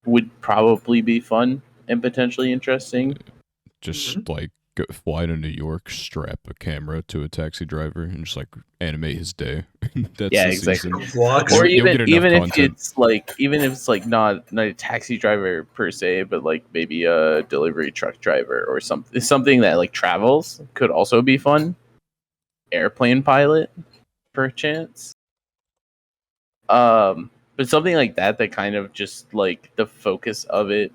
would probably be fun and potentially interesting. Just like go fly to New York, strap a camera to a taxi driver, and just like animate his day. That's Yeah, the exactly. season. Or You'll get enough even if content. it's like not a taxi driver per se, but like maybe a delivery truck driver or something that like travels could also be fun. Airplane pilot, perchance. But something like that kind of just like the focus of it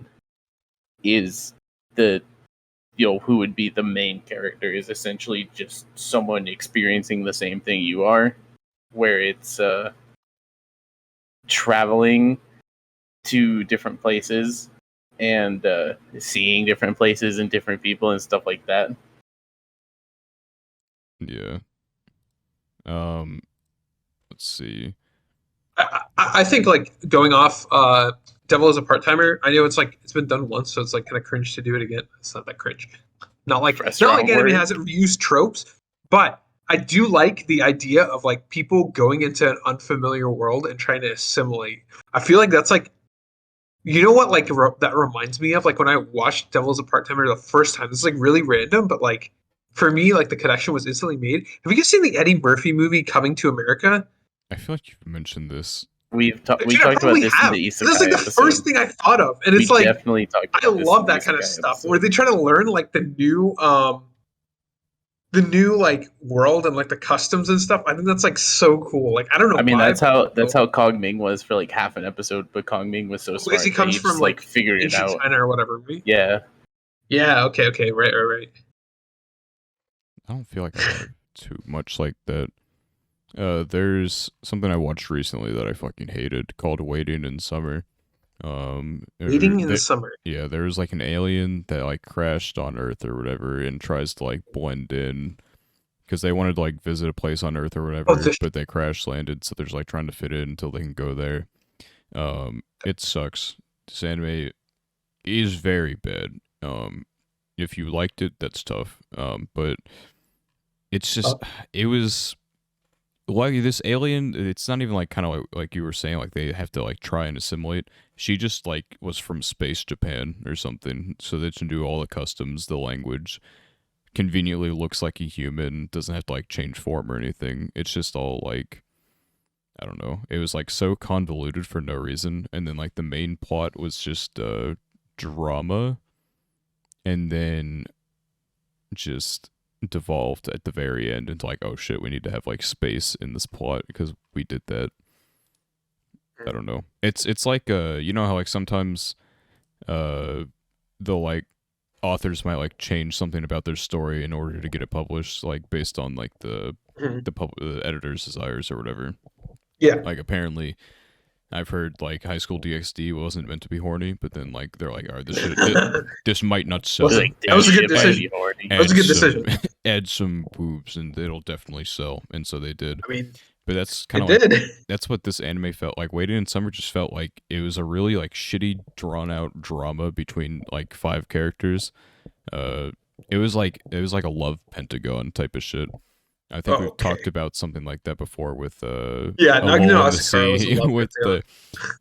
is the who would be the main character is essentially just someone experiencing the same thing you are, where it's traveling to different places and seeing different places and different people and stuff like that. Yeah. Let's see. I think like going off Devil is a Part-Timer, I know it's like it's been done once, so it's like kind of cringe to do it again. It's not that cringe. Not like anime hasn't reused tropes, but I do like the idea of like people going into an unfamiliar world and trying to assimilate. I feel like that's like, you know what, like that reminds me of like when I watched Devil's a Part-Timer the first time. This is like really random, but like for me, like the connection was instantly made. Have you guys seen the Eddie Murphy movie Coming to America? I feel like you've mentioned this. We talked about this in the Isekai This is like the episode. first thing I thought of, and it's like definitely talked about I love that kind of stuff episode. where they try to learn like the new like world and like the customs and stuff. I think that's like so cool. Like I don't know. I mean, why, that's how Kong Ming was for like half an episode, but Kong Ming was so smart. He comes from like figured it out. China or whatever. Right? Yeah. Yeah. Okay. Right. I don't feel like I have too much like that. There's something I watched recently that I fucking hated called Waiting in Summer. Waiting in the Summer. Yeah, there's like an alien that like crashed on Earth or whatever and tries to like blend in because they wanted to like visit a place on Earth or whatever, but they crash landed, so they're just like trying to fit in until they can go there. It sucks. This anime is very bad. If you liked it, that's tough. But it's just it was. Like this alien, it's not even like kind of like you were saying, like they have to like try and assimilate. She just like was from space Japan or something, so they can do all the customs, the language. Conveniently looks like a human, doesn't have to like change form or anything. It's just all like, I don't know. It was like so convoluted for no reason, and then like the main plot was just drama, and then just devolved at the very end into like, oh shit, we need to have like space in this plot because we did that. I don't know. It's like you know how like sometimes the like authors might like change something about their story in order to get it published, like based on like Mhm. the editor's desires or whatever. Yeah. Like apparently, I've heard like High School DxD wasn't meant to be horny, but then like they're like, all right, this might not Well, sell, Like, that damn, was a good shit might decision. be horny. That was a add good some decision. add some boobs and it'll definitely sell, and so they did. I mean, But that's kind it of like did. that's what this anime felt like. Waiting in Summer just felt like it was a really like shitty drawn out drama between like 5 characters. Uh, it was like a love pentagon type of shit. I think Oh, we've talked okay. about something like that before with Yeah, A Lull Nagano in the Asakura was a Sea love with Pentagon.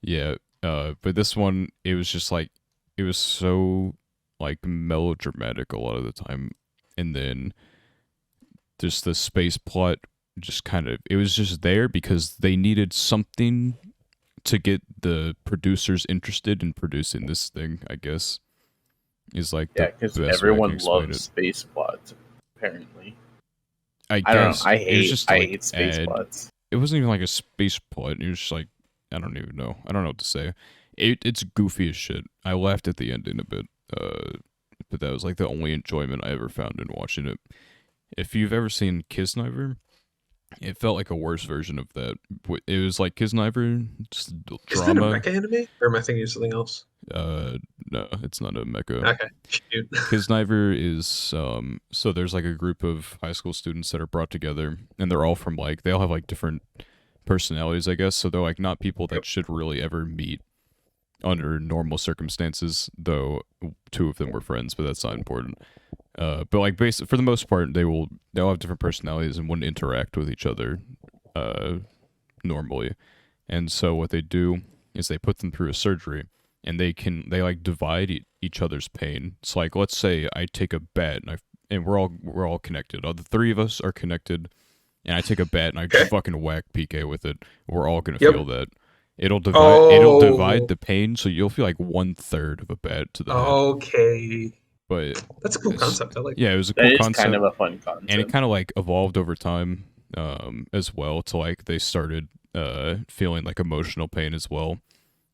the yeah. But this one it was just like it was so like melodramatic a lot of the time, and then just the space plot just kind of it was just there because they needed something to get the producers interested in producing this thing, I guess, is like the Yeah, because best way I can everyone explain loves it. space plots. Apparently, I I don't know. guess it was just I like hate space plots. it wasn't even like a space plot. It was just like I don't even know. I don't know what to say. It's goofy as shit. I laughed at the ending a bit. But that was like the only enjoyment I ever found in watching it. If you've ever seen Kisniver, it felt like a worse version of that. It was like Kisniver, just Is that a drama. mecha anime, or am I thinking of something else? No, it's not a mecha. Okay, shoot. Kisniver is so there's like a group of high school students that are brought together, and they're all from like they all have like different personalities, I guess. So they're like not people that Yep. should really ever meet under normal circumstances. Though 2 of them were friends, but that's not important. But like for the most part, they'll have different personalities and wouldn't interact with each other, uh, normally. And so what they do is they put them through a surgery, and they like divide each other's pain. So like let's say I take a bat and we're all connected. The 3 of us are connected, and I take a bat and I just Okay. fucking whack PK with it. We're all gonna Yep. feel that. It'll divide Oh, the pain, so you'll feel like 1/3 of a bat to the head. okay. But That's a cool it's, concept. I like yeah, that. it was a That cool is kind concept, of a fun and it concept. kind of like evolved over time, as well. To like they started feeling like emotional pain as well,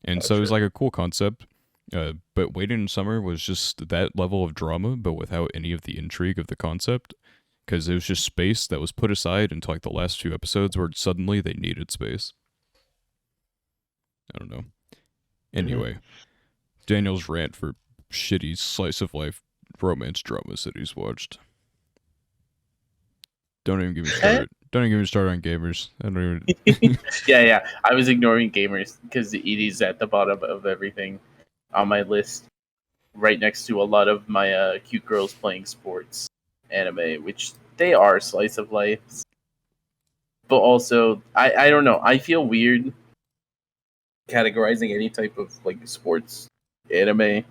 and so it was Gotcha. like a cool concept. But Waiting in Summer was just that level of drama, but without any of the intrigue of the concept, because it was just space that was put aside until like the last 2 episodes, where suddenly they needed space. I don't know. Mhm. Anyway, Daniel's rant for shitty slice of life romance dramas that he's watched. Don't even get me started. Don't even get me started on gamers. I don't even. Yeah. I was ignoring gamers because it is at the bottom of everything on my list, right next to a lot of my cute girls playing sports anime, which they are slice of life. But also, I don't know. I feel weird categorizing any type of like sports anime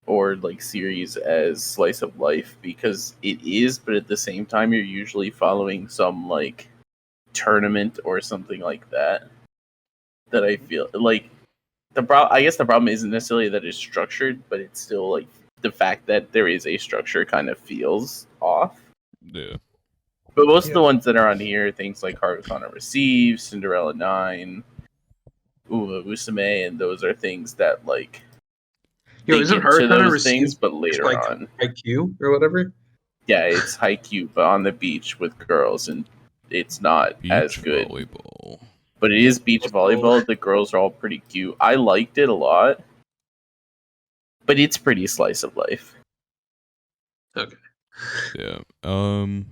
or like series as slice of life because it is, but at the same time, you're usually following some like tournament or something like that. That I feel like I guess the problem isn't necessarily that it's structured, but it's still like the fact that there is a structure kind of feels off. Yeah. But most of Yeah. the ones that are on here, things like Haruka Receive, Cinderella 9, Uma Musume, and those are things that like Yo, they isn't get to Hurricane those things, received but later like on. IQ or whatever? Yeah, it's Haikyuu, but on the beach with girls, and it's not as Beach good. volleyball. But it is beach volleyball. The girls are all pretty cute. I liked it a lot, but it's pretty slice of life. Okay. Yeah. I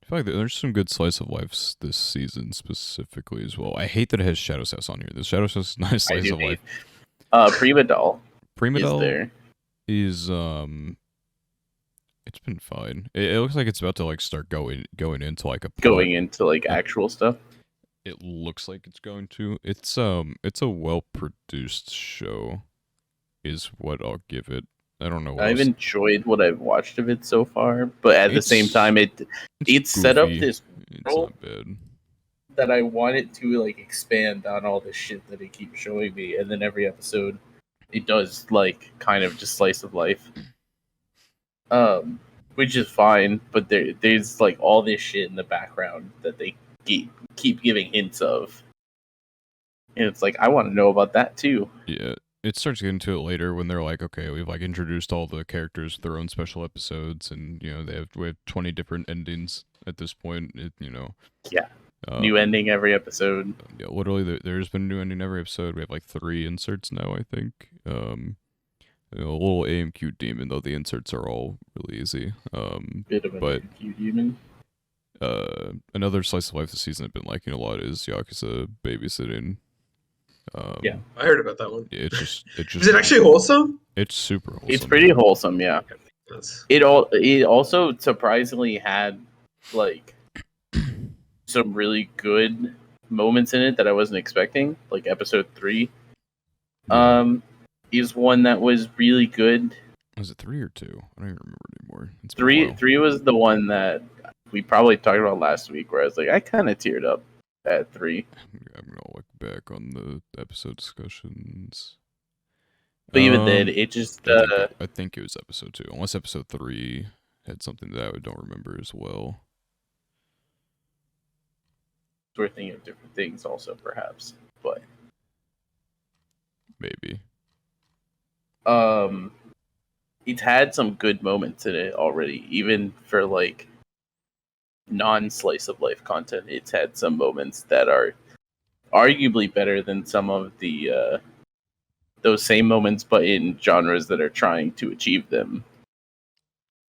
feel like there's some good slice of life this season specifically as well. I hate that it has Shadow's House on here. The Shadow's House is not a I slice do of hate. life. Prima Doll is Primadel there. is it's been fine. It looks like it's about to like start going into like a plot. Going into like actual stuff. It looks like it's going to. It's a well produced show, is what I'll give it. I don't know what I've else. enjoyed what I've watched of it so far, but at the same time, it's set up goofy. this It's world not bad. that I want it to like expand on all the shit that it keeps showing me, and then every episode, it does like kind of just slice of life, which is fine. But there's like all this shit in the background that they keep giving hints of, And it's like, I want to know about that too. Yeah. It starts getting to it later when they're like, okay, we've like introduced all the characters with their own special episodes, and we have 20 different endings at this point. Yeah. New ending every episode. Yeah, literally, there's been a new ending every episode. We have like 3 inserts now, I think. A little AMQ demon, though the inserts are all really easy. Bit of an AMQ demon. Another slice of life this season I've been liking a lot is Yakuza babysitting. Yeah, I heard about that one. It's just Is it actually wholesome? It's super wholesome. It's pretty wholesome, yeah. It also surprisingly had like some really good moments in it that I wasn't expecting. Like episode 3, is one that was really good. Was it 3 or 2? I don't even remember anymore. It's 3 was the one that we probably talked about last week, where I was like, I kind of teared up at 3. I'm gonna look back on the episode discussions. But even then, it just... I think it was episode 2. Unless episode 3 had something that I don't remember as well. We're thinking of different things also, perhaps. But... maybe. It's had some good moments in it already. Even for, like, non-slice-of-life content, it's had some moments that are arguably better than some of the... those same moments, but in genres that are trying to achieve them.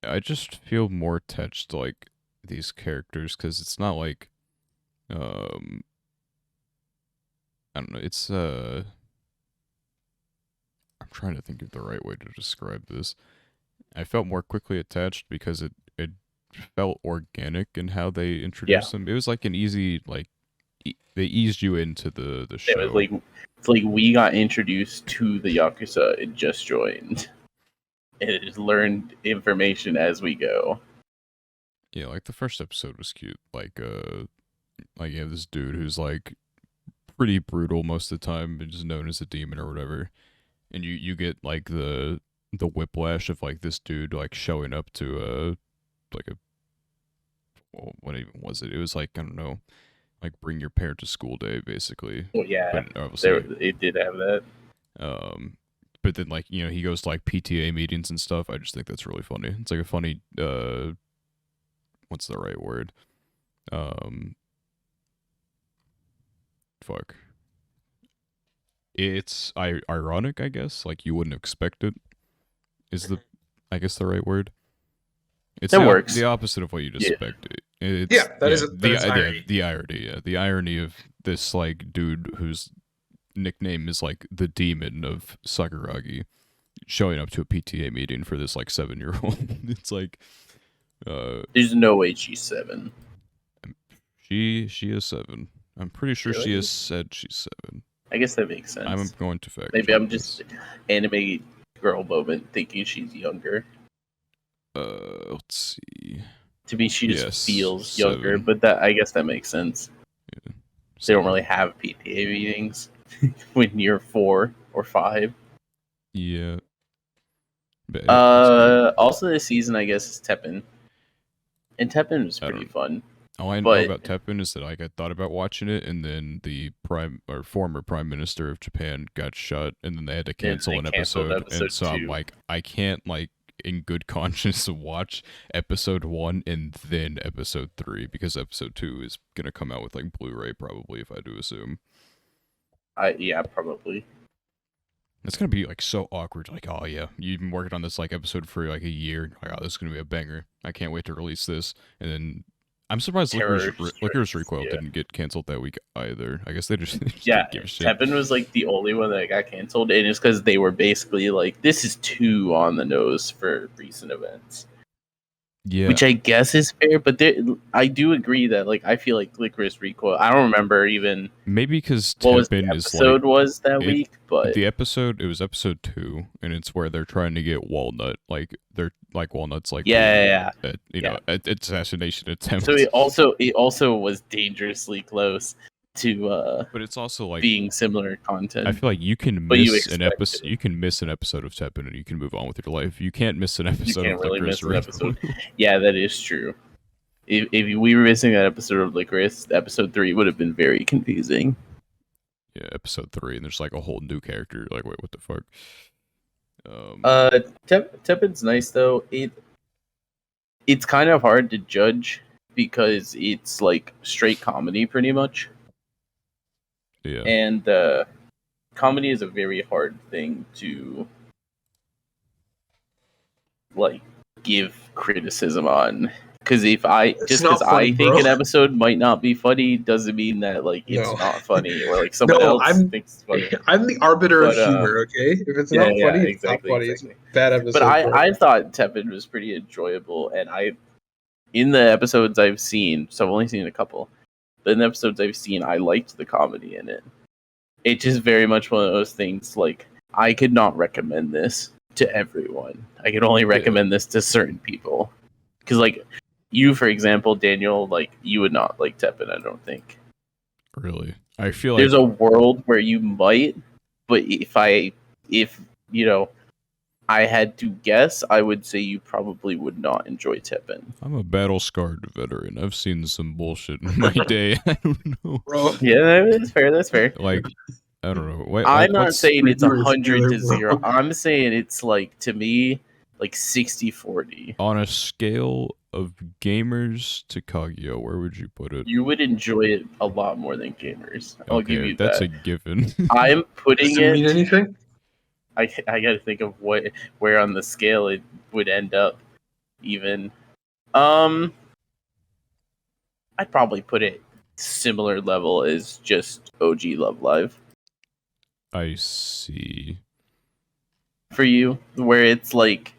I just feel more attached to like these characters because it's not like, I don't know. It's I'm trying to think of the right way to describe this. I felt more quickly attached because it felt organic in how they introduced them. It was like an easy they eased you into the show. It was it's like we got introduced to the Yakuza and just joined. And it just learned information as we go. Yeah, like the first episode was cute. Like you have this dude who's like pretty brutal most of the time, but just known as a demon or whatever. And you get like the whiplash of like this dude like showing up to what even was it? It was like, I don't know, like bring your parent to school day basically. Well, yeah, but obviously, it did have that. But then like he goes to like PTA meetings and stuff. I just think that's really funny. It's like a funny what's the right word? Fuck. It's ironic, I guess. Like you wouldn't expect it. Is I guess the right word? It works. The opposite of what you'd expect. That is irony. The irony. Yeah, the irony of this like dude whose nickname is like the demon of Sakuragi showing up to a PTA meeting for this like 7-year-old. It's like there's no way she's 7. She is 7. I'm pretty sure Really? she has said she's 7. I guess that makes sense. I'm going to fact. Maybe I'm just anime girl moment thinking she's younger. Let's see. To me, she just feels 7. younger, but that I guess that makes sense. Yeah. They don't really have PTA meetings when you're 4 or 5. Yeah. But also this season, I guess, is Teppen. And Teppen was pretty fun. All I know about Teppen is that I thought about watching it, and then the former prime minister of Japan got shot, and then they had to cancel an episode. And so 2. I'm like, I can't like in good conscience watch episode 1 and then episode 3 because episode 2 is gonna come out with like Blu-ray probably, if I do assume. Yeah, probably. It's gonna be like so awkward. Like, oh yeah, you've been working on this like episode for like a year. Like, oh, this is gonna be a banger. I can't wait to release this. And then I'm surprised Licorice Recoil didn't get canceled that week either. I guess they just didn't give a shit. Teppen was like the only one that got canceled, and it's because they were basically like, this is too on the nose for recent events. Yeah, which I guess is fair, but I do agree that like I feel like Licorice Recoil. I don't remember even maybe because what was the episode was that week, but the episode it was episode 2, and it's where they're trying to get Walnut, like they're like Walnut's like assassination attempt. So it also was dangerously close to but it's also like being similar content. I feel like you can miss an episode. You can miss an episode of Teppen and you can move on with your life. You can't miss an episode. You can't of really Licorice miss an episode. Yeah, that is true. If we were missing that episode of Licorice, episode 3 would have been very confusing. Yeah, episode 3, and there's like a whole new character. Like, wait, what the fuck? Teppen's nice though. It's kind of hard to judge because it's like straight comedy pretty much, Yeah, and comedy is a very hard thing to like give criticism on. Because if It's not funny, I think bro. an episode might not be funny doesn't mean that like it's No. not funny or like someone No, else thinks it's funny. I'm the arbiter of But humor. Okay, if it's yeah, not yeah, funny, it's not exactly, funny. It's a exactly. bad But episode, bro. I thought Teppen was pretty enjoyable, and in the episodes I've seen, so I've only seen a couple. But in the episodes I've seen, I liked the comedy in it. It's just very much one of those things. Like I could not recommend this to everyone. I could only recommend this to certain people. Because like you, for example, Daniel, like you would not like Teppen. I don't think. really. I feel like There's a world where you might, but if you know, I had to guess, I would say you probably would not enjoy Teppen. I'm a battle scarred veteran. I've seen some bullshit in my day. I don't know. Bro, Yeah, that's fair. That's fair. Like, I don't know. Wait, I'm not what's- saying it's You're a 100 to spoiler, 0. bro. I'm saying it's like to me like 60-40. on a scale of gamers to Kaguya, where would you put it? You would enjoy it a lot more than gamers. I'll give you that's that. a given. I'm does putting it mean it. anything? I got to think of where on the scale it would end up. Even, I'd probably put it similar level as just OG Love Live I see. for you, where it's like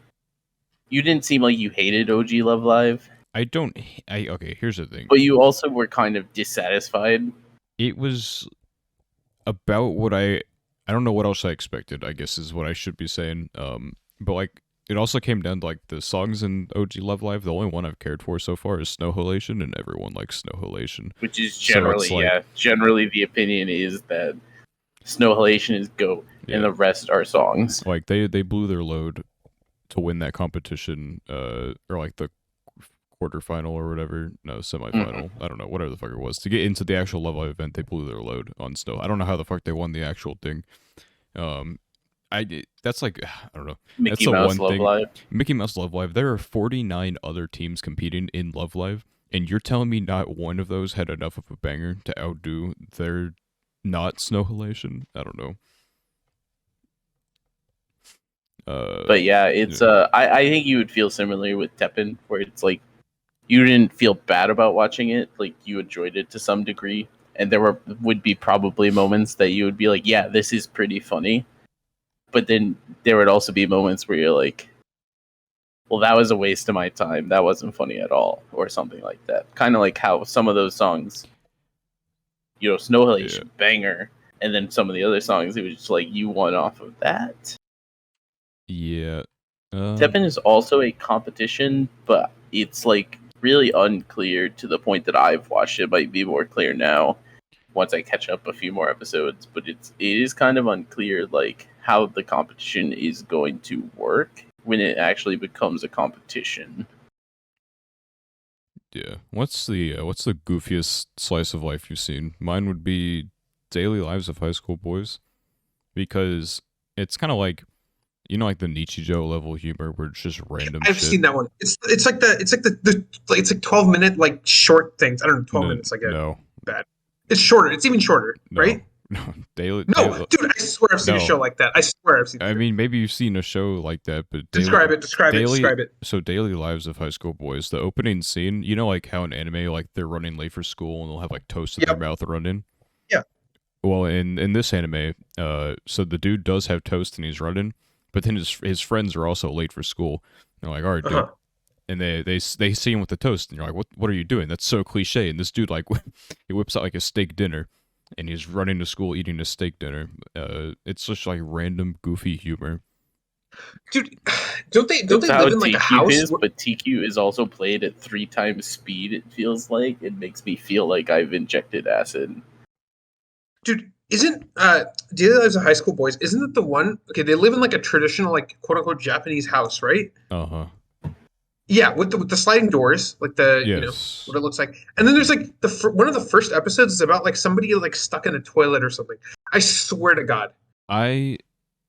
you didn't seem like you hated OG Love Live, I don't. Okay, here's the thing. but you also were kind of dissatisfied. It was about what I don't know what else I expected, I guess is what I should be saying. But like it also came down to like the songs in OG Love Live. The only one I've cared for so far is Snow Halation, and everyone likes Snow Halation. Which is So generally, it's like- generally the opinion is that Snow Halation is GOAT Yeah. and the rest are songs. Like they blew their load to win that competition, or like the quarterfinal or whatever. No, semifinal. I don't know, whatever the fuck it was. To get into the actual Love Live event, they blew their load on Snow. I don't know how the fuck they won the actual thing. That's like I don't know. Mickey the Mouse one Love thing- Live. Mickey Mouse Love Live. There are 49 other teams competing in Love Live, and you're telling me not one of those had enough of a banger to outdo their not Snow Halation? I don't know. But yeah, it's I think you would feel similarly with Teppen, where it's like you didn't feel bad about watching it, like you enjoyed it to some degree, and there would be probably moments that you would be like, yeah, this is pretty funny, but then there would also be moments where you're like, well, that was a waste of my time, that wasn't funny at all, or something like that. Kind of like how some of those songs, you know, Snow Halation, banger, and then some of the other songs, it was just like you won off of that. Yeah. Teppen is also a competition, but it's like really unclear to the point that I've watched it. It might be more clear now once I catch up a few more episodes, but it is kind of unclear like how the competition is going to work when it actually becomes a competition. Yeah. What's the goofiest slice of life you've seen? Mine would be Daily Lives of High School Boys, because it's kind of like, you know, like the Nichijou level humor where it's just random I've shit. seen that one. It's like it's like 12-minute like short things. I don't know, 12 minutes like No. it's shorter. It's even shorter, No. right? No. Daily. Dude, I swear I've seen a No. show like that. I swear I've seen. I mean, maybe you've seen a show like that, but Describe it. Describe it. So Daily Lives of High School Boys, the opening scene, you know, like how in anime, like they're running late for school and they'll have like toast in their mouth running. Yeah. Well, in this anime, so the dude does have toast and he's running, but then his friends are also late for school. They're like, all right, dude. And they see him with the toast, and you're like, what are you doing? That's so cliche. And this dude like he whips out like a steak dinner, and he's running to school eating a steak dinner. It's just like random goofy humor. Dude, don't they That's live in like a TQ house? is, but TQ is also played at 3 times speed, it feels like. It makes me feel like I've injected acid. Dude, isn't Daily Lives of High School Boys? Isn't it the one? Okay, they live in like a traditional like quote unquote Japanese house, right? Uh-huh. Yeah, with the sliding doors, like the you know Yes. what it looks like. And then there's like one of the first episodes is about like somebody like stuck in a toilet or something. I swear to God. I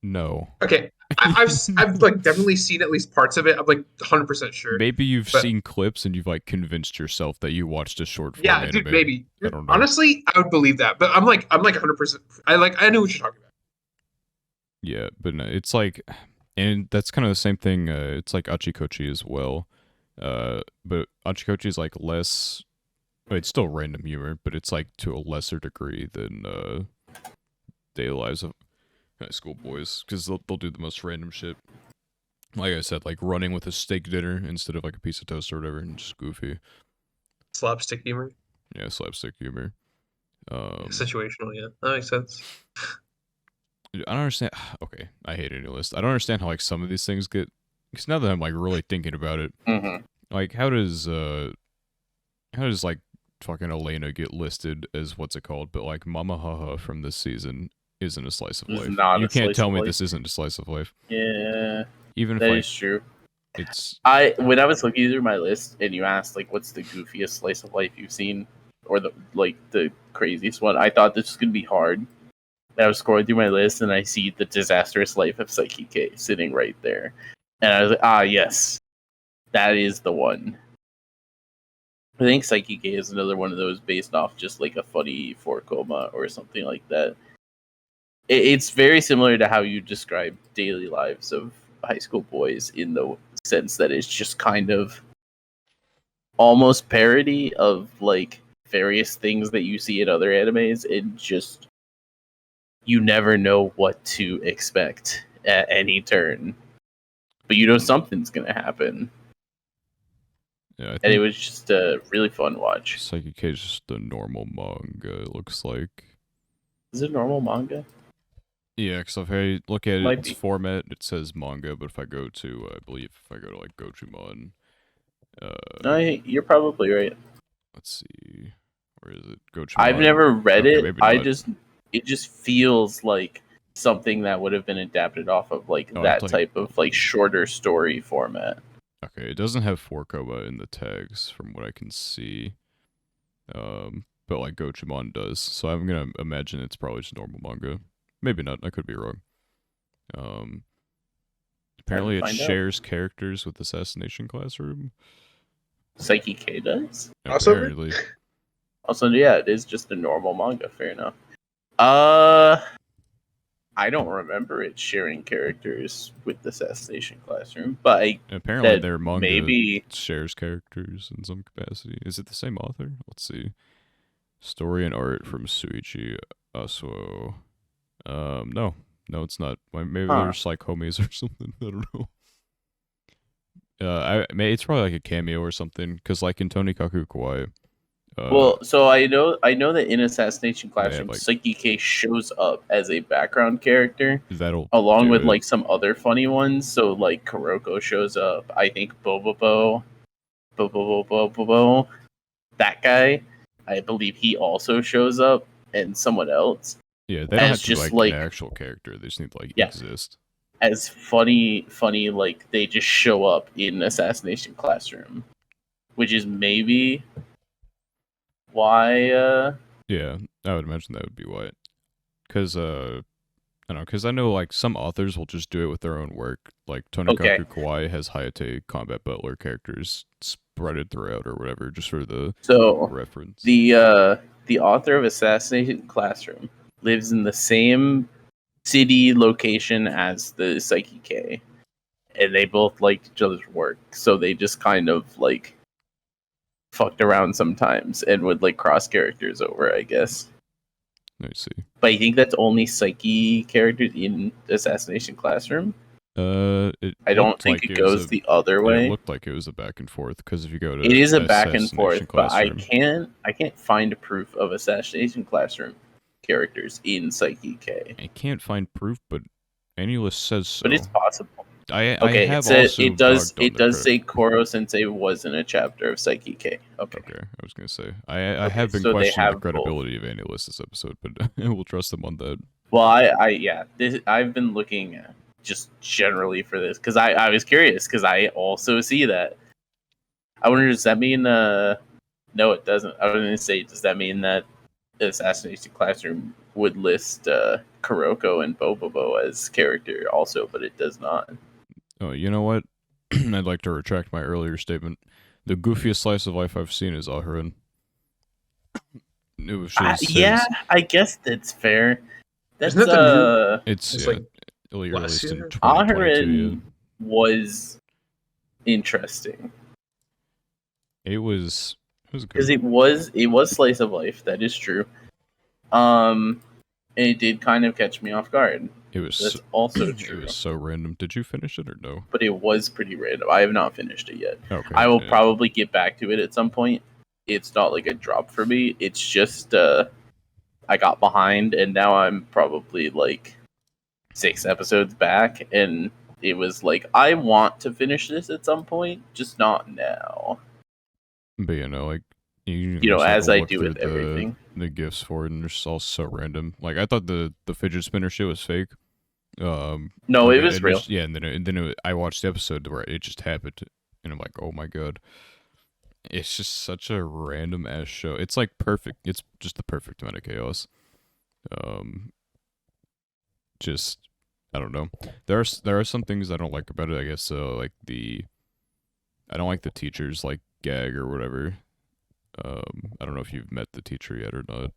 no. Okay, I've like definitely seen at least parts of it. I'm like 100% sure. Maybe you've But seen clips and you've like convinced yourself that you watched a short form yeah, dude, anime. maybe. I don't know. Honestly, I would believe that. But I'm like 100%. I know what you're talking about. Yeah, but no, it's like, and that's kind of the same thing. It's like Achikochi as well. But Achikochi is like less. It's still random humor, but it's like to a lesser degree than Daily Lives of High School Boys, because they'll do the most random shit. Like I said, like running with a steak dinner instead of like a piece of toast or whatever, and just goofy. Slapstick humor, Yeah, slapstick humor. situational. Yeah, that makes sense. I don't understand. Okay, I hate any list. I don't understand how like some of these things get. Because now that I'm like really thinking about it, Mm-hmm. like how does like fucking Elena get listed as what's it called? But like Mama Haha from this season isn't a slice of It's life. not You a can't slice tell of me life. this isn't a slice of life. Yeah, Even if that like is true. it's When I was looking through my list and you asked like what's the goofiest slice of life you've seen or the craziest one, I thought this was gonna be hard. And I was scrolling through my list and I see the disastrous life of Psyche K sitting right there. And I was like, ah yes, that is the one. I think Psyche K is another one of those based off just like a funny 4 or something like that. It's very similar to how you describe daily lives of high school boys in the sense that it's just kind of almost parody of like various things that you see in other animes, and just you never know what to expect at any turn, but you know something's gonna happen. yeah, I And it think was just a really fun watch. Psychic K is just a normal manga. It looks like. Is it normal manga? Yeah, because if I look at Might its be. format, it says manga. But if I go to, I believe if I go to like Gochumon, No, you're probably right. let's see, where is it? Gochumon. I've never read Okay, it. maybe not. It just feels like something that would have been adapted off of like Oh, that it's like type of like shorter story format. okay, it doesn't have 4 in the tags from what I can see. But like Gochumon does, so I'm gonna imagine it's probably just normal manga. Maybe not. I could be wrong. Um, Time to apparently it find out. shares characters with Assassination Classroom. Psyche K does. Apparently, Also, yeah, it is just a normal manga. Fair enough. I don't remember it sharing characters with the Assassination Classroom, but apparently that their manga maybe shares characters in some capacity. Is it the same author? Let's see. Story and art from Suichi Asuo. No, it's not. Maybe they're just like homies or something. I don't know. It's probably like a cameo or something. Because like in Tonikaku Kawaii, well, so I know that in Assassination they have, Classroom, like- Psyche K shows up as a background character that'll along do with it. like some other funny ones. So like Kuroko shows up. I think Bobobo, that guy. I believe he also shows up, and someone else Yeah, they don't as have to be just like an actual character. They just need to like Yeah. exist. as funny like they just show up in Assassination Classroom, which is maybe why. Yeah, I would imagine that would be why. Because I don't know. Because I know like some authors will just do it with their own work. Like Tonikaku Okay. Kawaii has Hayate Combat Butler characters spreaded throughout or whatever, just for the So reference. the author of Assassination Classroom lives in the same city location as the Psyche K, and they both liked each other's work, so they just kind of like fucked around sometimes and would like cross characters over, I guess. Let me see. But I think that's only Psyche characters in Assassination Classroom. I don't looked think like it was goes a- the other Yeah, way. it looked like it was a back and forth. Because if you go to It is a back and forth, Assassination but I Classroom, can't find proof of Assassination Classroom characters in Psyche K. I can't find proof, but any list says so. But it's possible. I Okay, have it also does dogged on the credit. say Koro Sensei was in a chapter of Psyche K. Okay. Okay, I was gonna say I Okay, have been so they questioning the have credibility of any list this episode, but we'll trust them on that. Well, I've been looking at just generally for this because I was curious because I also see that. I wonder, does that mean no, it doesn't. I was going to say, does that mean that the Assassination Classroom would list Kuroko and Bobobo as character also, but it does not. Oh, you know what? I'd like to retract my earlier statement. The goofiest slice of life I've seen is Ahirin. It was just yeah, I guess that's fair. That's Isn't that the new? It's It's yeah, like released in year? 2022. Ahirin was interesting Yeah. It was because good. it was slice of life. That is true. And it did kind of catch me off guard. It was That's also it true. was so random. Did you finish it or no? But it was pretty random. I have not finished it yet. Okay. I will yeah. probably get back to it at some point. It's not like a drop for me. It's just I got behind, and now I'm probably like 6 episodes back, and it was like I want to finish this at some point, just not now. But like you You know, just have as to I look do through with everything. the gifts for it, and they're just all so random. Like I thought the fidget spinner shit was fake. No, like, it was real. Just, yeah, and then I watched the episode where it just happened, and I'm like, oh my god, it's just such a random ass show. It's like perfect. It's just the perfect amount of chaos. Just I don't know. There are some things I don't like about it. I guess like I don't like the teacher's like gag or whatever. I don't know if you've met the teacher yet or not,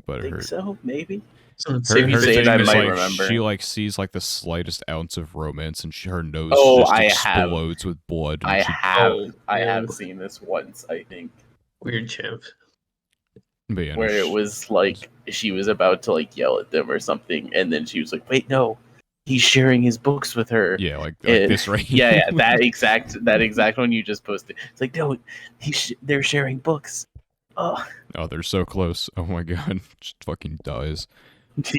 but I think so, maybe. her If you say it, thing I is might like remember. she like sees like the slightest ounce of romance, and her nose Oh, just I have. explodes with blood. And I she, have no. seen this once, I think. Weird champ. but yeah, no, Where it was like she was about to like yell at them or something, and then she was like, "Wait, no, he's sharing his books with her." yeah, like And- this right. yeah, that exact one you just posted. It's like, no, they're sharing books. Oh, Oh, they're so close. Oh my god, just fucking dies. It's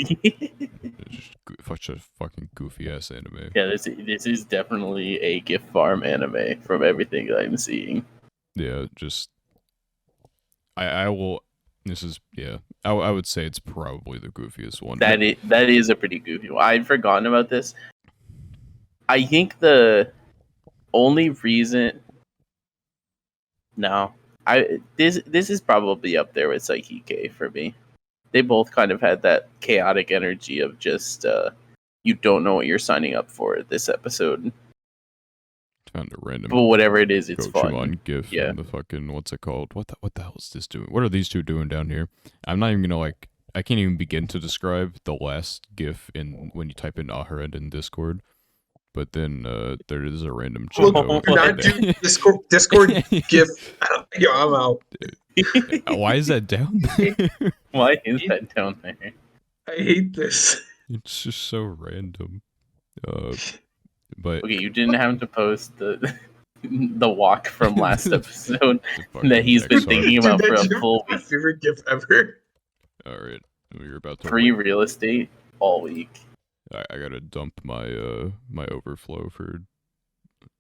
just such a fucking goofy ass anime. yeah. This is definitely a gift farm anime from everything that I'm seeing. Yeah, just I will. This is yeah. I would say it's probably the goofiest one. That is a pretty goofy one. I'd forgotten about this. I think the only reason. No, this is probably up there with Psyche K for me. They both kind of had that chaotic energy of just you don't know what you're signing up for this episode. Found a random But whatever it is, it's fun. Gochuucast gif Yeah. and the fucking what's it called? What the hell is this doing? What are these two doing down here? I'm not even gonna like. I can't even begin to describe the last gif in when you type in Ahirin in Discord. But then there is a random Look, Chico. do not do Discord GIF. Yo, I'm out. Why is that down there? Why is that down there? I hate this. It's just so random. But Okay, you didn't have to post the the walk from last episode the fucking that he's been X-Hawk. thinking about for a Dude, full my week. favorite GIF ever. All right, we're about to. Free real estate all week. I gotta dump my my overflow for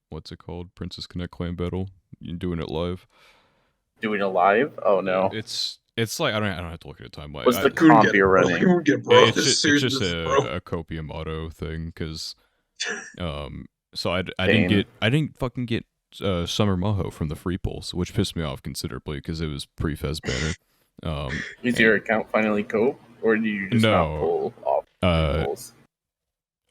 what's it called? Princess Connect Clan Battle. You doing it live? Doing a live? Oh no. It's like I don't have to look at a timeline. What's the You wouldn't comp get it, you're bro. running? You wouldn't get it, bro. It's This just, is bro. a copium auto thing because so I Pain. didn't fucking get Summer Moho from the free pulse, which pissed me off considerably because it was pre-Fez banner. Is your account finally cope, or do you just not No. pull off pulls?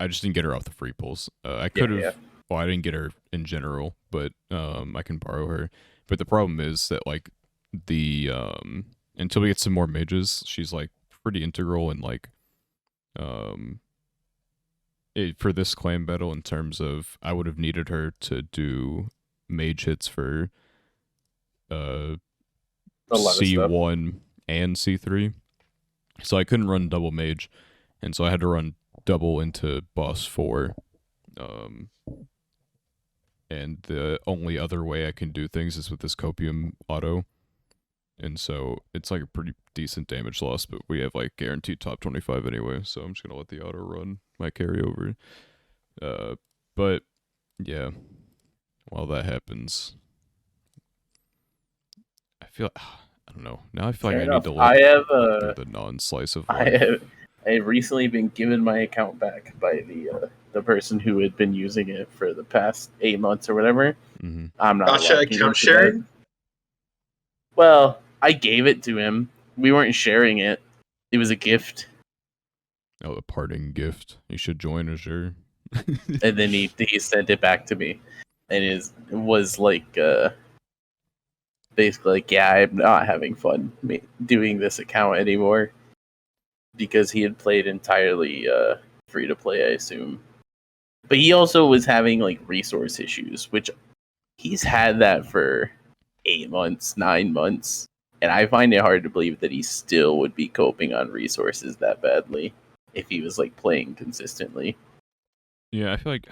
I just didn't get her off the free pulls. I could have. yeah. Well, I didn't get her in general, but I can borrow her. But the problem is that like the until we get some more mages, she's like pretty integral in like for this clan battle in terms of I would have needed her to do mage hits for A lot of stuff. C1 and C3. So I couldn't run double mage, and so I had to run double into boss 4. And the only other way I can do things is with this copium auto. And so it's like a pretty decent damage loss, but we have like guaranteed top 25 anyway, so I'm just gonna let the auto run my carry over. But yeah, while that happens, I feel I don't know. Now I feel Fair like I enough. need to I look have through the non-slice of I life. have recently been given my account back by the person who had been using it for the past 8 months or whatever. Mm-hmm. I'm not Gotcha, allowed to account use sharing? that. Well, I gave it to him. We weren't sharing it. It was a gift, Oh, a parting gift. You should join us, sure. and then he sent it back to me, and it was like basically like, yeah, I'm not having fun doing this account anymore because he had played entirely free to play, I assume. But he also was having like resource issues, which he's had that for 8 months, 9 months. And I find it hard to believe that he still would be coping on resources that badly if he was like playing consistently. Yeah, I feel like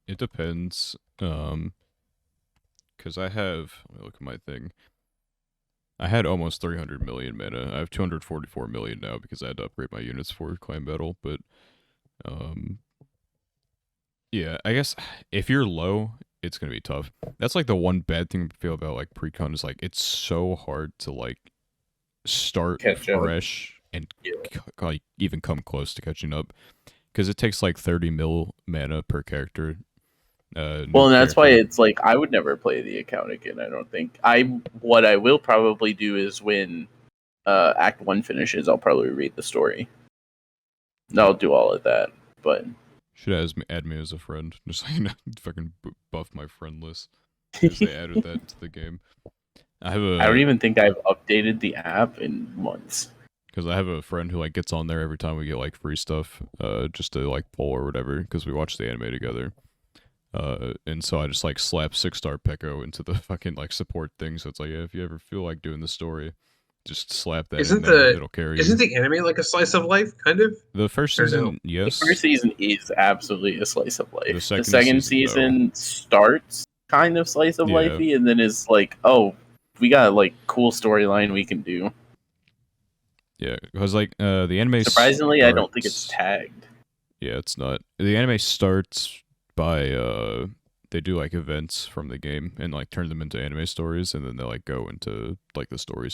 it depends. Because I have, let me look at my thing. I had almost 300 million mana. I have 244 million now because I had to upgrade my units for Clan Battle. But, yeah, I guess if you're low, it's gonna be tough. That's like the one bad thing I feel about like pre-con is like it's so hard to like start Catch up. fresh and Yeah. like even come close to catching up because it takes like 30 mil mana per character. Well, and that's why it's like I would never play the account again. I don't think. What I will probably do is when Act 1 finishes, I'll probably read the story. I'll do all of that, but should add me as a friend. Just like, you know, fucking buff my friend list because they added that to the game. I don't even think I've updated the app in months. Because I have a friend who like gets on there every time we get like free stuff, just to like pull or whatever. Because we watch the anime together. And so I just like slap 6-star Pekko into the fucking like support thing. So it's like, yeah, if you ever feel like doing the story, just slap that in there. It'll carry Isn't you. the anime like a slice of life, kind of? The first Or season, no? yes. The first season is absolutely a slice of life. The second season season, starts kind of slice of lifey, and then is like, oh, we got like cool storyline we can do. Yeah, because like the anime. Surprisingly, I don't think it's tagged. Yeah, it's not. The anime starts by they do like events from the game and like turn them into anime stories, and then they like go into like the story.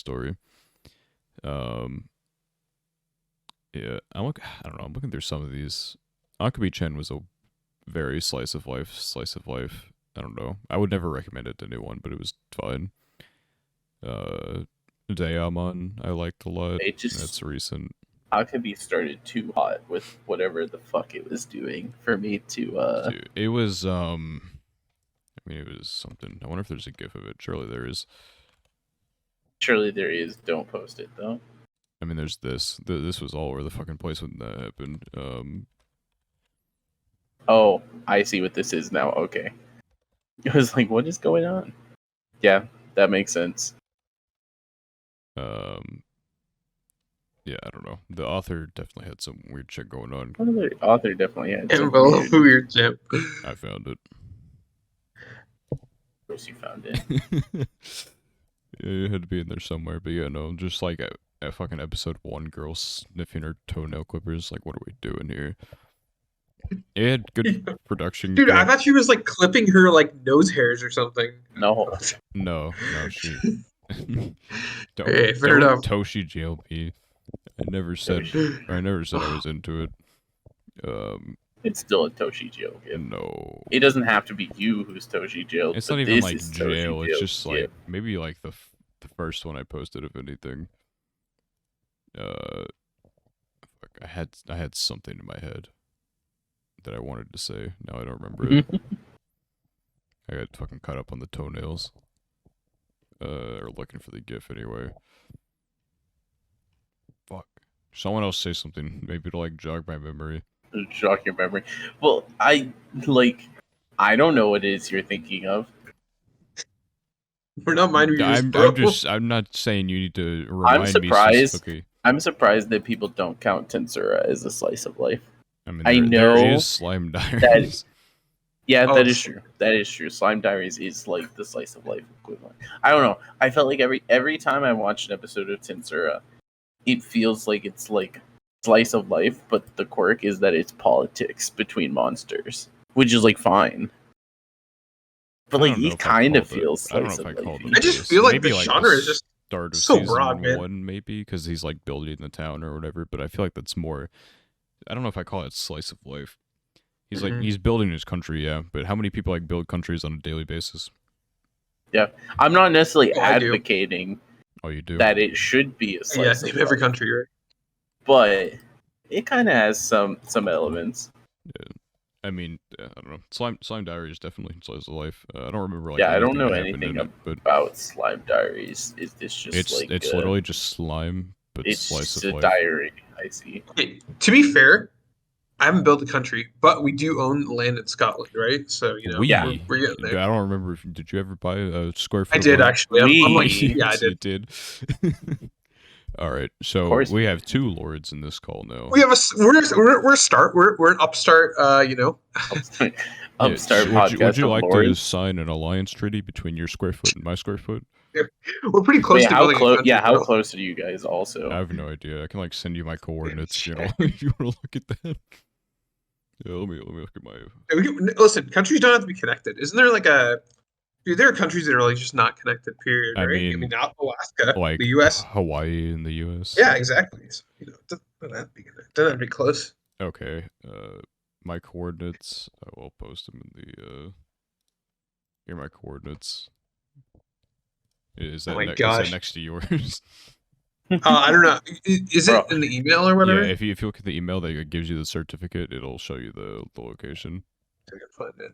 Yeah, I don't know. I'm looking through some of these. Akabi Chen was a very slice of life. I don't know. I would never recommend it to anyone, but it was fine. Daemon, I liked a lot. That's recent. Akabi started too hot with whatever the fuck it was doing for me to. Dude, it was I mean, it was something. I wonder if there's a gif of it. Surely there is. Surely there is. Don't post it though. I mean, there's this. This was all over the fucking place when that happened. Oh, I see what this is now. Okay. I was like, what is going on? Yeah, that makes sense. Yeah, I don't know. The author definitely had some weird shit going on. The author definitely had some weird shit. I found it. Of course you found it. Yeah, it had to be in there somewhere. But yeah, no, just like at fucking episode 1, girl sniffing her toenail clippers. Like, what are we doing here? It had good production. Dude, I thought she was like clipping her like nose hairs or something. No, she. Hey, fair enough. Toshi JLP. I never said I was into it. It's still a Toshi joke. No, it doesn't have to be you who's Toshi jail. It's not even like jail. It's just like maybe like the first one I posted, if anything. I had something in my head that I wanted to say. Now I don't remember it. I got fucking caught up on the toenails. Or looking for the GIF anyway. Fuck. Someone else say something. Maybe to like jog my memory. Jog your memory. Well, I don't know what it is you're thinking of. We're not mind readers, bro. I'm not saying you need to remind me. I'm surprised that people don't count Tensura as a slice of life. I mean, there is Slime Diaries. That is true. That is true. Slime Diaries is like the slice of life equivalent. I don't know. I felt like every time I watch an episode of Tensura, it feels like it's like slice of life, but the quirk is that it's politics between monsters, which is like fine. But like it kind of feels slice of life. I just feel like the genre is just start of so season broad, man. 1, maybe because he's like building the town or whatever. But I feel like that's more. I don't know if I call it slice of life. He's like he's building his country, yeah. But how many people like build countries on a daily basis? Yeah, I'm not necessarily advocating. Oh, you do? That it should be a slice of every life. country, right? but it kind of has some elements. I mean, I don't know. Slime Diary is definitely Slice of Life. I don't remember like Yeah, I don't anything know that happened anything in it, but about Slime Diaries. Is this just like it's literally just slime, but it's slice just of a life. diary? I see. Okay, to be fair, I haven't built a country, but we do own land in Scotland, right? So Yeah. we're getting I there. don't remember. Did you ever buy a square foot I of did land? actually. I'm like, We- yeah, I You did. did. All right, so course we we have 2 lords in this call now. We have we're a start. We're an upstart. Yeah, Upstart would podcast you of like to lords. sign an alliance treaty between your square foot and my square foot? We're pretty close Wait, to how building a close? country. Yeah, how bro. close are you guys? I Also, have no idea. I can like send you my coordinates if you Shit. if you want to look at that. Yeah, let me look at my. Listen, countries don't have to be connected. Isn't there like a dude? There are countries that are like just not connected. Period. I Right? I mean, mean, Alaska, the like U.S. Hawaii in the U.S. Yeah, exactly. So, it doesn't have to be connected. Doesn't have to be close. Okay. My coordinates. I will post them in the. Here are my coordinates. Is Oh that my is that gosh. next to yours? I don't know. Is Bro. it in the email or Yeah. whatever? If you look at the email that gives you the certificate, it'll show you the location. I can find it.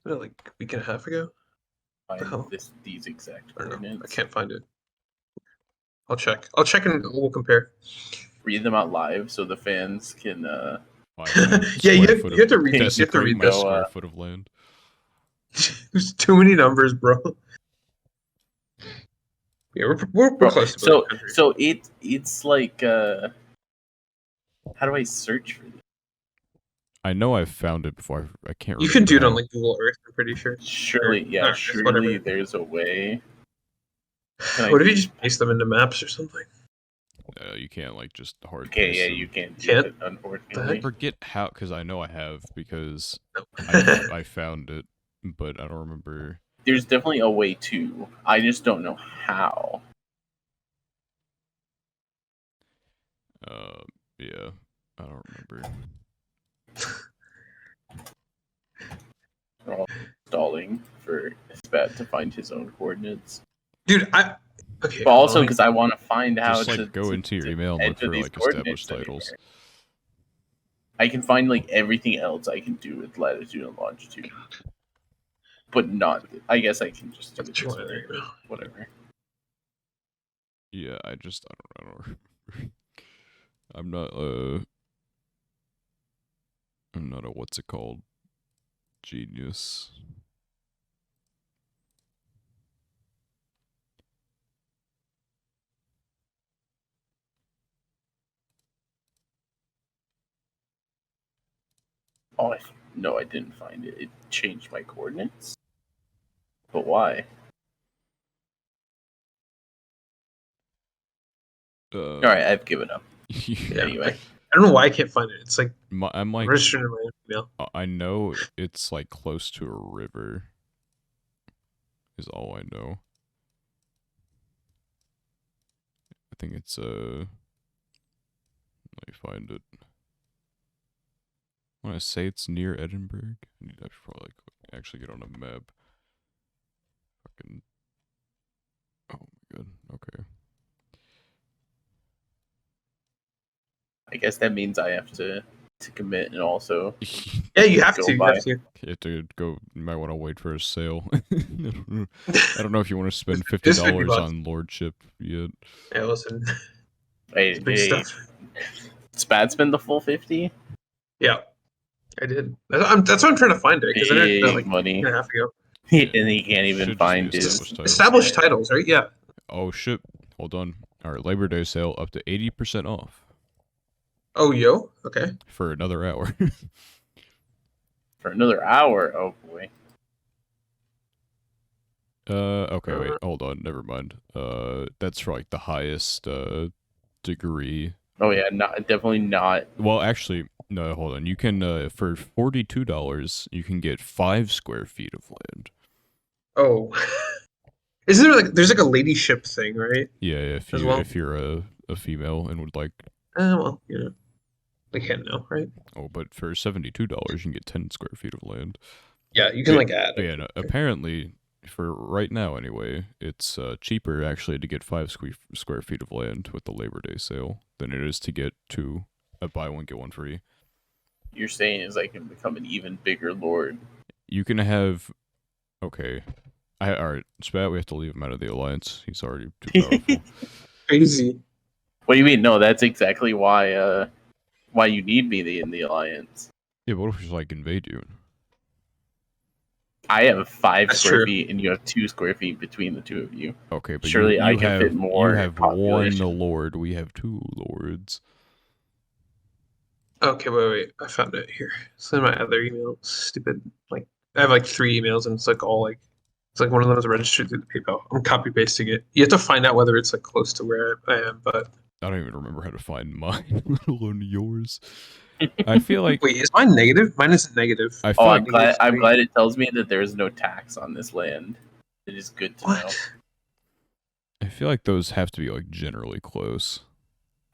Was it like a week and a half ago? find hell? these exact I don't know. I coordinates. can't find it. I'll check. I'll check and we'll compare. Read them out live so the fans can. Yeah, you have to read this. You have to Desecrate read my this. square foot of land. There's too many numbers, bro. Yeah, we're Bro, close to so building a country. so it's like how do I search for this? I know I've found it before. I can't remember. You can do it on how. like Google Earth. I'm pretty sure. Surely, yeah, Alright, surely whatever. there's a way. Can I What if you do- just paste them into maps or something? You can't like just hard. Okay, paste yeah, them. you can't do Can't? it, unfortunately. I forget how, because I know I have, because No. I found it, but I don't remember. There's definitely a way to. I just don't know how. Yeah, I don't remember. We're all stalling for Spat to find his own coordinates. Dude, okay. But also hold on. because I want to find how Just like to go into your to email and look enter for these like coordinates established titles. anywhere. I can find like everything else I can do with latitude and longitude, but not. I guess I can just do it this way. Whatever. Yeah, I don't remember. I'm not I'm not a what's it called genius. Oh, no, I didn't find it. It changed my coordinates. But why? All right, I've given up. Yeah. Anyway, I don't know why I can't find it. It's like I'm like registered in my email. I know it's like close to a river. Is all I know. I think it's let me find it. I want to say it's near Edinburgh. I should probably like, actually get on a map. Fucking. Oh my god. Okay. I guess that means I have to commit and also Yeah, you have Go to. You by. have to. You have to go. You might want to wait for a sale. I don't know if you want to spend $50 It's $50. on lordship yet. Yeah, listen. hey, It's big hey, stuff. Spat spend the full 50. Yeah, I did. That's why I'm trying to find it because I did that Big like a money, year and a half ago. and he can't even Should just be find his. established titles. Established titles, right? Yeah. Oh shit! Hold on. All right, Labor Day sale up to 80% off Oh, yo. Okay. for another hour. For another hour. Oh boy. Okay, wait, hold on. Never mind. That's for like the highest degree. Oh yeah, definitely not. Well, actually, no. Hold on. You can for $42, you can get 5 square feet of land. Oh. Isn't there like there's like a ladyship thing, right? Yeah, As well? if you're a female and would like. Well, they can't know, right? Oh, but for $72, you can get 10 square feet of land. Yeah, you can like add. But yeah, no, apparently for right now anyway, it's cheaper actually to get 5 square feet of land with the Labor Day sale than it is to get a buy one get one free. You're saying is I can become an even bigger lord. You can have okay. All right, Spat. We have to leave him out of the alliance. He's already too powerful. Crazy. What do you mean? No, that's exactly why you need me in the alliance. Yeah, but what if we just like invade you? I have 5 That's square true. feet, and you have 2 square feet between the two of you. Okay, but surely you I can have, fit more. You have population. one lord. We have 2 lords. Okay, wait. I found it here. It's in my other email. Stupid. Like I have like 3 emails, and it's like all like it's like one of them is registered through the PayPal. I'm copy pasting it. You have to find out whether it's like close to where I am, but I don't even remember how to find mine, let alone yours. I feel like wait, is mine negative? Mine isn't negative. I feel I'm like glad. I'm -3. glad it tells me that there is no tax on this land. It is good to know. What? I feel like those have to be like generally close.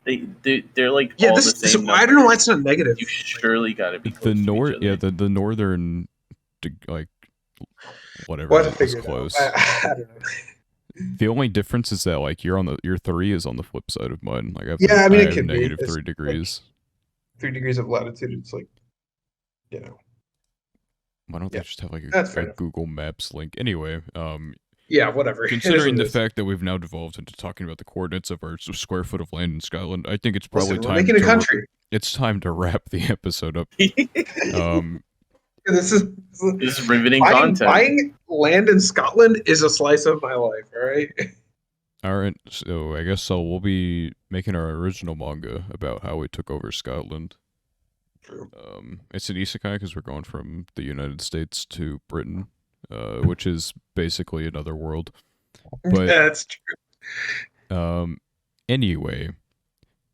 They're like Yeah, all this. the same. So I don't know why it's not negative. You surely got to be close The to north, each other. yeah, the northern, like whatever What it is figure it out. close. I don't know. The only difference is that like your 3 is on the flip side of mine. Like Yeah, I mean, it have could be. negative It's 3 degrees. 3 degrees of latitude. It's like, you know. Why don't they Yeah, just have like that's a fair enough. Google Maps link? Anyway, Yeah, whatever. It is considering what the it is. fact that we've now devolved into talking about the coordinates of our square foot of land in Scotland, I think it's probably Listen, we're time making a to country. it's time to wrap the episode up. This is This is riveting buying, content. buying land in Scotland is a slice of my life. All right. All right, so I guess we'll be making our original manga about how we took over Scotland. True. It's an isekai because we're going from the United States to Britain, which is basically another world. But That's true. Anyway,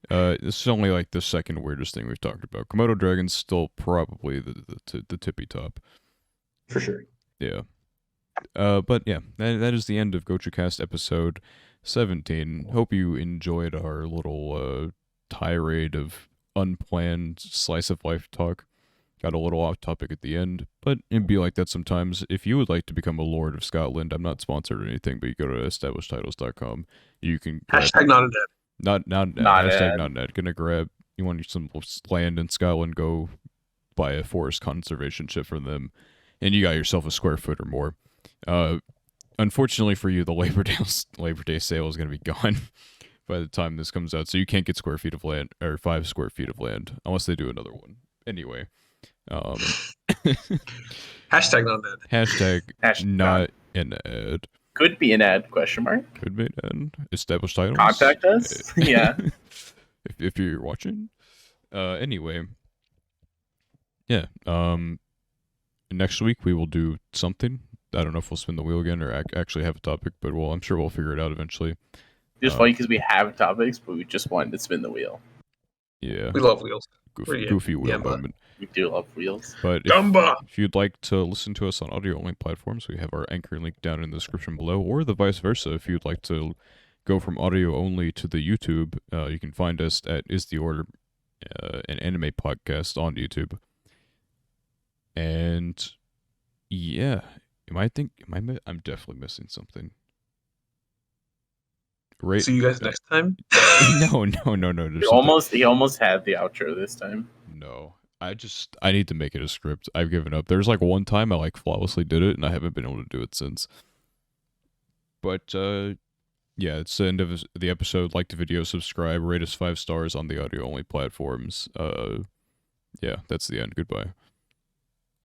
this is only like the second weirdest thing we've talked about. Komodo dragon's still probably the tippy top. For sure. Yeah. But yeah, that is the end of Gochuucast episode 17. Hope you enjoyed our little tirade of unplanned slice of life talk. Got a little off topic at the end, but it'd be like that sometimes. If you would like to become a Lord of Scotland, I'm not sponsored or anything, but you go to establishedtitles.com. You can grab, Hashtag not a dead. not hashtag not net. Gonna grab. You want some land in Scotland? Go buy a forest conservation chip from them, and you got yourself a square foot or more. Unfortunately for you, the Labor Day sale is going to be gone by the time this comes out, so you can't get square feet of land or 5 square feet of land unless they do another one. Anyway, Hashtag not dead. hashtag not an ad. Could be an ad? Question mark. Could be an ad. Established titles. Contact us. Yeah. if you're watching. Anyway, yeah. Next week we will do something. I don't know if we'll spin the wheel again or actually have a topic, but I'm sure we'll figure it out eventually. Just funny because we have topics, but we just wanted to spin the wheel. Yeah. We love wheels. Goofy wheel moment. We do love wheels. But if you'd like to listen to us on audio-only platforms, we have our Anchor link down in the description below, or the vice versa. If you'd like to go from audio-only to the YouTube, you can find us at Is The Order, an anime podcast on YouTube. And yeah, I'm definitely missing something. Right. See you guys next time. No. He almost had the outro this time. No. I need to make it a script. I've given up. There's like one time I like flawlessly did it and I haven't been able to do it since. But yeah, it's the end of the episode. Like the video, subscribe, rate us 5 stars on the audio only platforms. Yeah, that's the end. Goodbye.